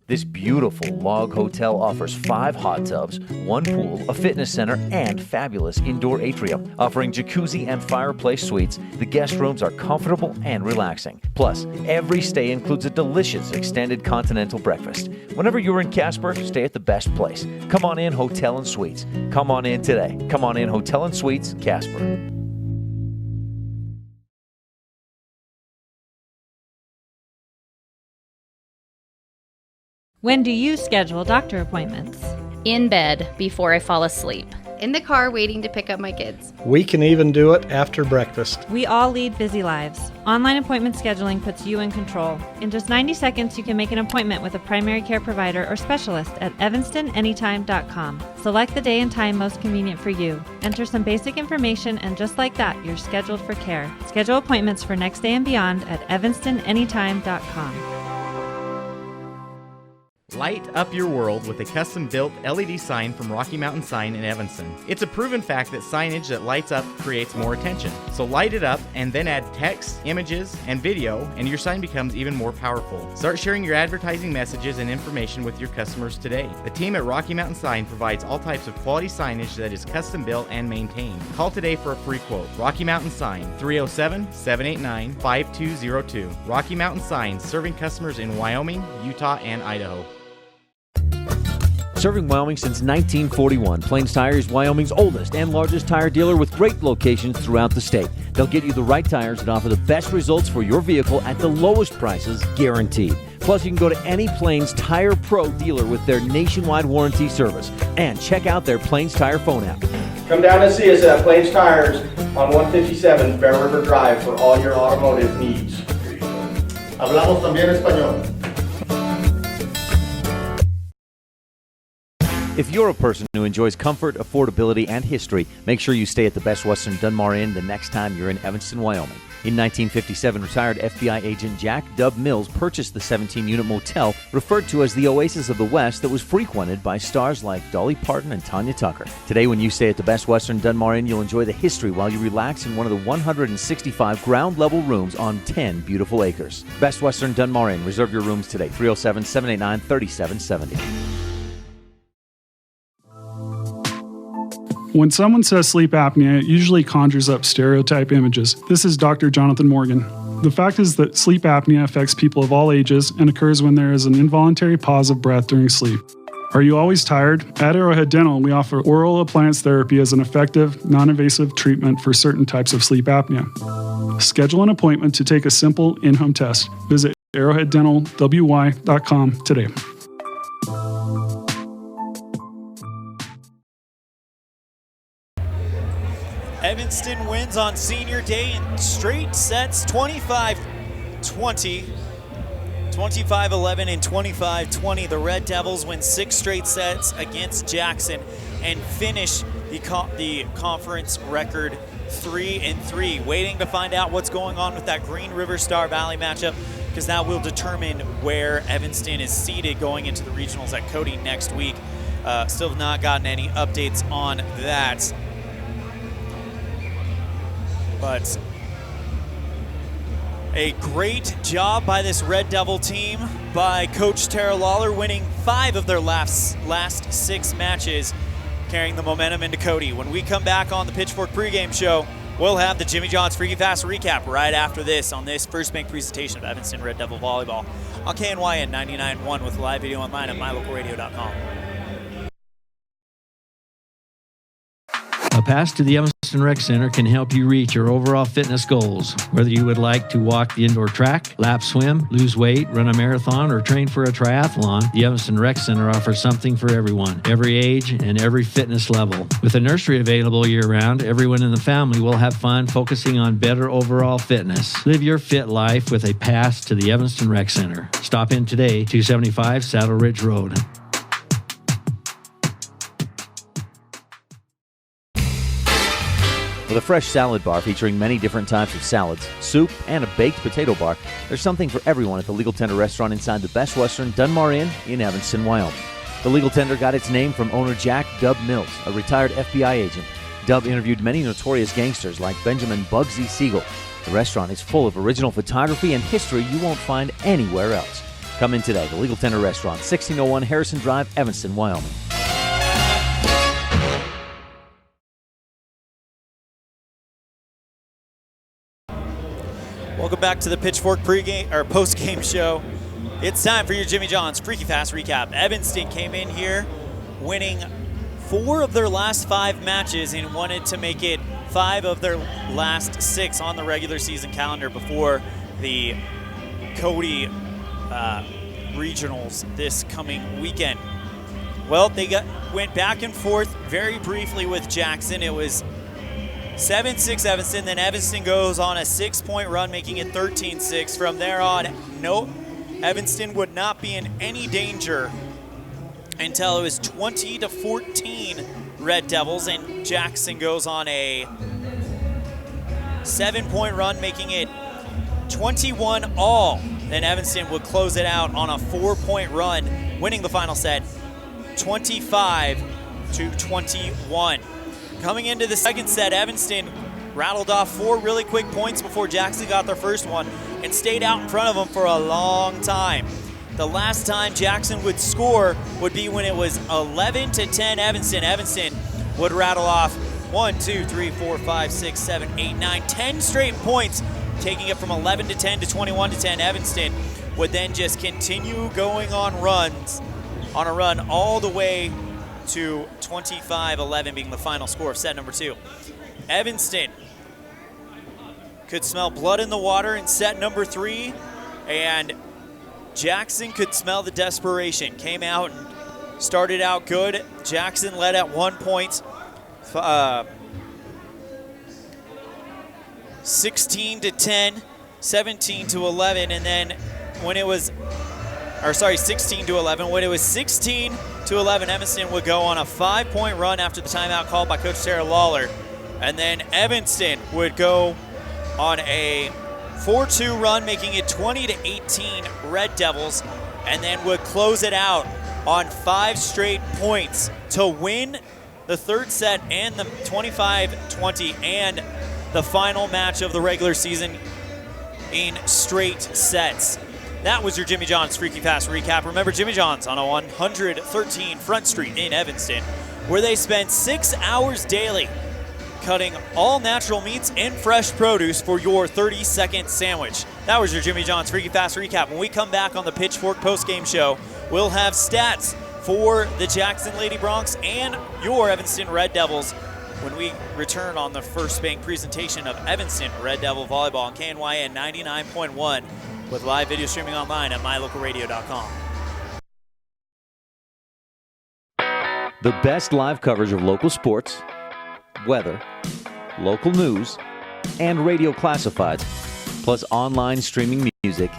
This beautiful log hotel offers 5 hot tubs, 1 pool, a fitness center, and fabulous indoor atrium. Offering jacuzzi and fireplace suites, the guest rooms are comfortable and relaxing. Plus, every stay includes a delicious extended continental breakfast. Whenever you're in Casper, stay at the best place. Come On In Hotel and Suites. Come on in today. Come On In Hotel and Suites, Casper. When do you schedule doctor appointments? In bed before I fall asleep. In the car waiting to pick up my kids. We can even do it after breakfast. We all lead busy lives. Online appointment scheduling puts you in control. In just 90 seconds, you can make an appointment with a primary care provider or specialist at evanstonanytime.com. Select the day and time most convenient for you. Enter some basic information, and just like that, you're scheduled for care. Schedule appointments for next day and beyond at evanstonanytime.com. Light up your world with a custom-built LED sign from Rocky Mountain Sign in Evanston. It's a proven fact that signage that lights up creates more attention. So light it up and then add text, images, and video, and your sign becomes even more powerful. Start sharing your advertising messages and information with your customers today. The team at Rocky Mountain Sign provides all types of quality signage that is custom-built and maintained. Call today for a free quote. Rocky Mountain Sign, 307-789-5202. Rocky Mountain Sign, serving customers in Wyoming, Utah, and Idaho. Serving Wyoming since 1941, Plains Tire is Wyoming's oldest and largest tire dealer with great locations throughout the state. They'll get you the right tires that offer the best results for your vehicle at the lowest prices, guaranteed. Plus, you can go to any Plains Tire Pro dealer with their nationwide warranty service. And check out their Plains Tire phone app. Come down and see us at Plains Tires on 157 Bear River Drive for all your automotive needs. Hablamos también español. If you're a person who enjoys comfort, affordability, and history, make sure you stay at the Best Western Dunmar Inn the next time you're in Evanston, Wyoming. In 1957, retired FBI agent Jack Dub Mills purchased the 17-unit motel referred to as the Oasis of the West that was frequented by stars like Dolly Parton and Tanya Tucker. Today, when you stay at the Best Western Dunmar Inn, you'll enjoy the history while you relax in one of the 165 ground-level rooms on 10 beautiful acres. Best Western Dunmar Inn. Reserve your rooms today, 307-789-3770. When someone says sleep apnea, it usually conjures up stereotype images. This is Dr. Jonathan Morgan. The fact is that sleep apnea affects people of all ages and occurs when there is an involuntary pause of breath during sleep. Are you always tired? At Arrowhead Dental, we offer oral appliance therapy as an effective, non-invasive treatment for certain types of sleep apnea. Schedule an appointment to take a simple in-home test. Visit arrowheaddentalwy.com today. Evanston wins on senior day in straight sets, 25-20, 25-11, and 25-20. The Red Devils win 6 straight sets against Jackson and finish the conference record 3-3. Waiting to find out what's going on with that Green River Star Valley matchup, because that will determine where Evanston is seated going into the regionals at Cody next week. Still have not gotten any updates on that. But a great job by this Red Devil team, by Coach Tara Lawler, winning 5 of their last 6 matches, carrying the momentum into Cody. When we come back on the Pitchfork pregame show, we'll have the Jimmy John's Freaky Fast recap right after this on this First Bank presentation of Evanston Red Devil Volleyball on KNYN 99.1 with live video online at mylocalradio.com. A pass to the Evanston Rec Center can help you reach your overall fitness goals. Whether you would like to walk the indoor track, lap swim, lose weight, run a marathon, or train for a triathlon, the Evanston Rec Center offers something for everyone, every age, and every fitness level. With a nursery available year-round, everyone in the family will have fun focusing on better overall fitness. Live your fit life with a pass to the Evanston Rec Center. Stop in today, 275 Saddle Ridge Road. With a fresh salad bar featuring many different types of salads, soup, and a baked potato bar, there's something for everyone at the Legal Tender restaurant inside the Best Western Dunmar Inn in Evanston, Wyoming. The Legal Tender got its name from owner Jack Dub Mills, a retired FBI agent. Dub interviewed many notorious gangsters like Benjamin Bugsy Siegel. The restaurant is full of original photography and history you won't find anywhere else. Come in today, the Legal Tender restaurant, 1601 Harrison Drive, Evanston, Wyoming. Welcome back to the Pitchfork pregame or post-game show. It's time for your Jimmy John's Freaky Fast recap. Evanston came in here winning 4 of their last 5 matches and wanted to make it 5 of their last 6 on the regular season calendar before the Cody regionals this coming weekend. Well, they went back and forth very briefly with Jackson. It was 7-6 Evanston, then Evanston goes on a 6-point run, making it 13-6. From there on, Evanston would not be in any danger until it was 20-14 Red Devils, and Jackson goes on a 7-point run, making it 21-all. Then Evanston would close it out on a 4-point run, winning the final set 25-21. Coming into the second set, Evanston rattled off 4 really quick points before Jackson got their first one and stayed out in front of them for a long time. The last time Jackson would score would be when it was 11-10 Evanston. Evanston would rattle off 1, 2, 3, 4, 5, 6, 7, 8, 9, 10 straight points, taking it from 11-10 to 21-10. Evanston would then just continue going on a run all the way to 25-11 being the final score of set number 2. Evanston could smell blood in the water in set number 3, and Jackson could smell the desperation. Came out and started out good. Jackson led at 1 point, 16-10, 17-11, and then when it was 16-11. When it was 16-11, Evanston would go on a 5-point run after the timeout called by Coach Sarah Lawler. And then Evanston would go on a 4-2 run, making it 20-18 Red Devils, and then would close it out on 5 straight points to win the third set and the 25-20 and the final match of the regular season in straight sets. That was your Jimmy John's Freaky Fast recap. Remember, Jimmy John's on a 113 Front Street in Evanston, where they spend 6 hours daily cutting all natural meats and fresh produce for your 30-second sandwich. That was your Jimmy John's Freaky Fast recap. When we come back on the Pitchfork postgame show, we'll have stats for the Jackson Lady Broncs and your Evanston Red Devils when we return on the First Bank presentation of Evanston Red Devil Volleyball on KNYN 99.1. with live video streaming online at mylocalradio.com. The best live coverage of local sports, weather, local news, and radio classifieds, plus online streaming music,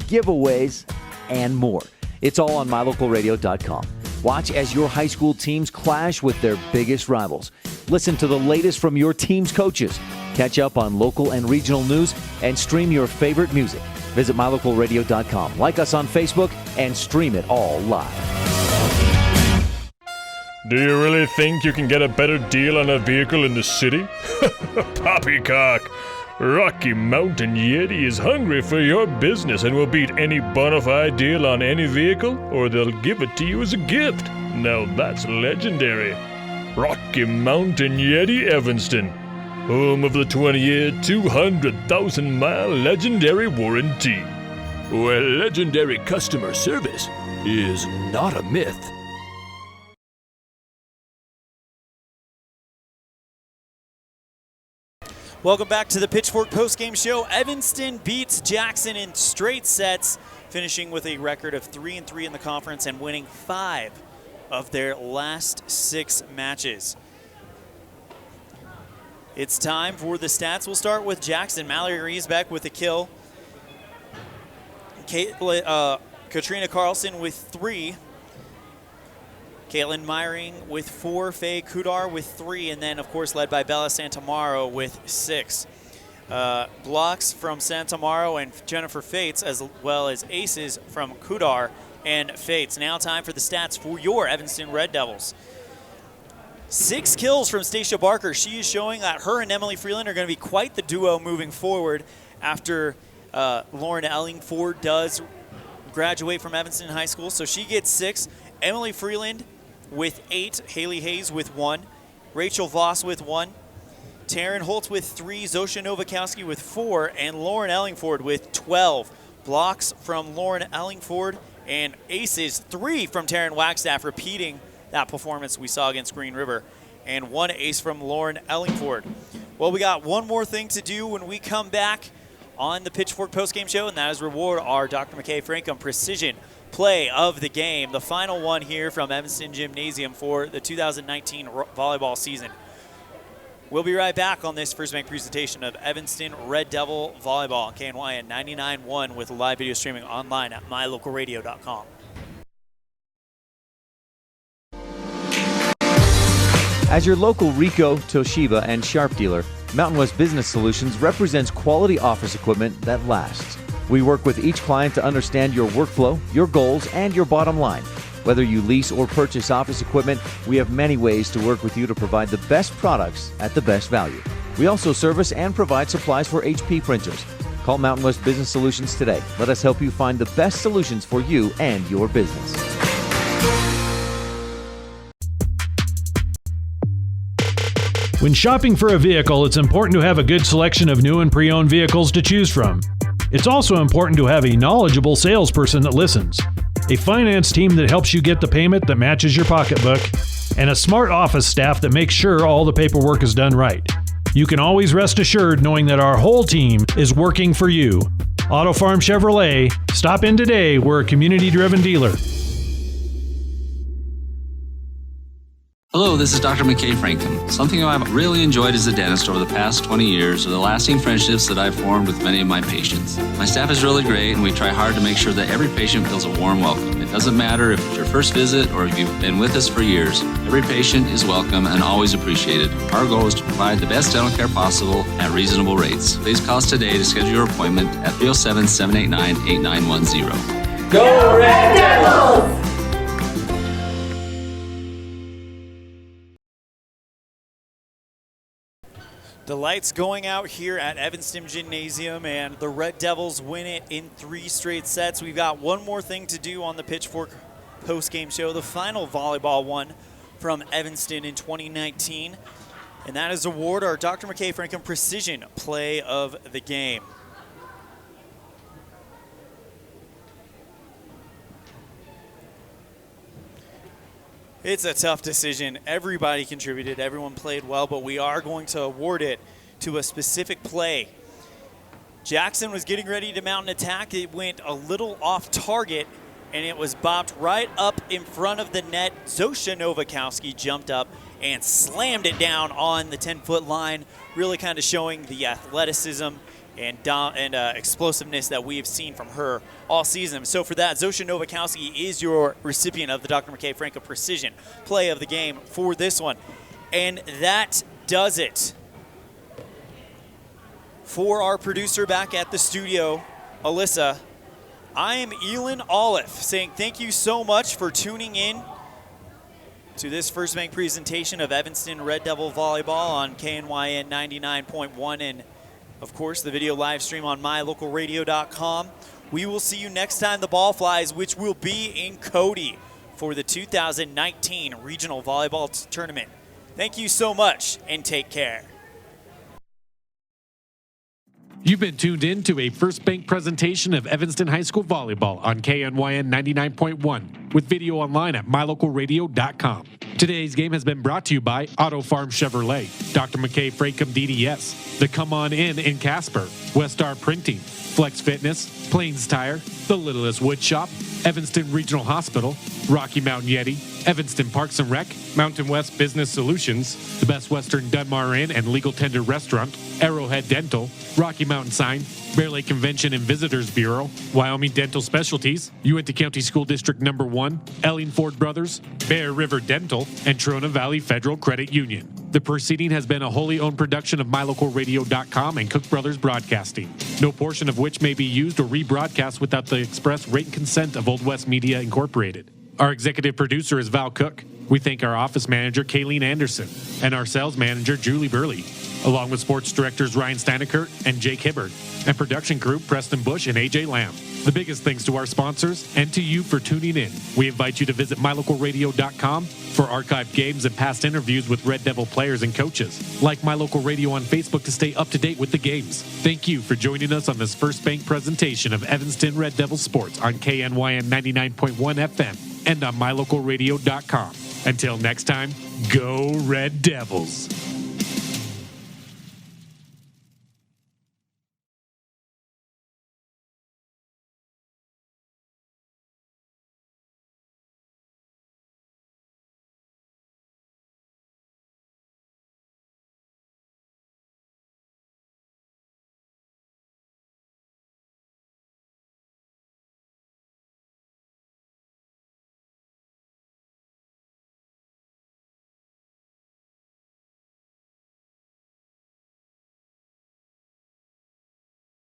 giveaways, and more. It's all on mylocalradio.com. Watch as your high school teams clash with their biggest rivals. Listen to the latest from your team's coaches. Catch up on local and regional news and stream your favorite music. Visit mylocalradio.com. Like us on Facebook and stream it all live. Do you really think you can get a better deal on a vehicle in the city? Poppycock! Rocky Mountain Yeti is hungry for your business and will beat any bona fide deal on any vehicle, or they'll give it to you as a gift. Now that's legendary. Rocky Mountain Yeti Evanston, home of the 20-year, 200,000-mile legendary warranty, where legendary customer service is not a myth. Welcome back to the Pitchfork postgame show. Evanston beats Jackson in straight sets, finishing with a record of 3-3 in the conference and winning 5 of their last 6 matches. It's time for the stats. We'll start with Jackson. Mallory Riesbeck with a kill. Katrina Carlson with 3. Caitlin Meyering with 4, Faye Kudar with 3, and then, of course, led by Bella Santamaro with 6. Blocks from Santamaro and Jennifer Fates, as well as aces from Kudar and Fates. Now time for the stats for your Evanston Red Devils. 6 kills from Stacia Barker. She is showing that her and Emily Freeland are going to be quite the duo moving forward after Lauren Ellingford does graduate from Evanston High School. So she gets 6. Emily Freeland with 8, Haley Hayes with 1, Rachel Voss with 1, Taryn Holtz with 3, Zosha Novakowski with 4, and Lauren Ellingford with 12. Blocks from Lauren Ellingford and aces, 3 from Taryn Wagstaff, repeating that performance we saw against Green River, and 1 ace from Lauren Ellingford. Well, we got one more thing to do when we come back on the Pitchfork postgame show, and that is reward our Dr. McKay Frankum Precision play of the game, the final one here from Evanston Gymnasium for the 2019 volleyball season. We'll be right back on this First Bank presentation of Evanston Red Devil Volleyball on KNYN 99.1 with live video streaming online at mylocalradio.com. As your local Ricoh, Toshiba, and Sharp dealer, Mountain West Business Solutions represents quality office equipment that lasts. We work with each client to understand your workflow, your goals, and your bottom line. Whether you lease or purchase office equipment, we have many ways to work with you to provide the best products at the best value. We also service and provide supplies for HP printers. Call Mountain West Business Solutions today. Let us help you find the best solutions for you and your business. When shopping for a vehicle, it's important to have a good selection of new and pre-owned vehicles to choose from. It's also important to have a knowledgeable salesperson that listens, a finance team that helps you get the payment that matches your pocketbook, and a smart office staff that makes sure all the paperwork is done right. You can always rest assured knowing that our whole team is working for you. Auto Farm Chevrolet, stop in today. We're a community-driven dealer. Hello, this is Dr. McKay Franklin. Something I've really enjoyed as a dentist over the past 20 years are the lasting friendships that I've formed with many of my patients. My staff is really great, and we try hard to make sure that every patient feels a warm welcome. It doesn't matter if it's your first visit or if you've been with us for years. Every patient is welcome and always appreciated. Our goal is to provide the best dental care possible at reasonable rates. Please call us today to schedule your appointment at 307-789-8910. Go Red Devils! The lights going out here at Evanston Gymnasium, and the Red Devils win it in 3 straight sets. We've got one more thing to do on the Pitchfork post-game show, the final volleyball one from Evanston in 2019, and that is award our Dr. McKay Franklin Precision Play of the Game. It's a tough decision. Everybody contributed. Everyone played well, but we are going to award it to a specific play. Jackson was getting ready to mount an attack. It went a little off target, and it was bopped right up in front of the net. Zosha Novakowski jumped up and slammed it down on the 10-foot line, really kind of showing the athleticism and explosiveness that we have seen from her all season. So for that, Zosha Novakowski is your recipient of the Dr. McKay Franklin Precision Play of the Game for this one. And that does it. For our producer back at the studio, Alyssa, I am ELAN OLLIFF saying thank you so much for tuning in to this First Bank presentation of Evanston Red Devil Volleyball on KNYN 99.1 and of course, the video live stream on mylocalradio.com. We will see you next time the ball flies, which will be in Cody for the 2019 Regional Volleyball Tournament. Thank you so much, and take care. You've been tuned in to a First Bank presentation of Evanston High School Volleyball on KNYN 99.1 with video online at mylocalradio.com. Today's game has been brought to you by Auto Farm Chevrolet, Dr. McKay Frankum DDS, the Come On In Casper, Westar Printing, Flex Fitness, Plains Tire, The Littlest Wood Shop, Evanston Regional Hospital, Rocky Mountain Yeti, Evanston Parks and Rec, Mountain West Business Solutions, the Best Western Dunmar Inn and Legal Tender Restaurant, Arrowhead Dental, Rocky Mountain Sign, Bear Lake Convention and Visitors Bureau, Wyoming Dental Specialties, Uinta County School District No. 1, Elling Ford Brothers, Bear River Dental, and Trona Valley Federal Credit Union. The proceeding has been a wholly owned production of mylocalradio.com and Cook Brothers Broadcasting, no portion of which may be used or rebroadcast without the express written consent of Old West Media Incorporated. Our executive producer is Val Cook. We thank our office manager, KNYN Anderson, and our sales manager, Julie Burley, along with sports directors Ryan Steinekert and Jake Hibbard, and production crew Preston Bush and AJ Lamb. The biggest thanks to our sponsors and to you for tuning in. We invite you to visit mylocalradio.com for archived games and past interviews with Red Devil players and coaches. Like My Local Radio on Facebook to stay up to date with the games. Thank you for joining us on this First Bank presentation of Evanston Red Devil Sports on KNYN 99.1 FM and on mylocalradio.com. Until next time, go Red Devils.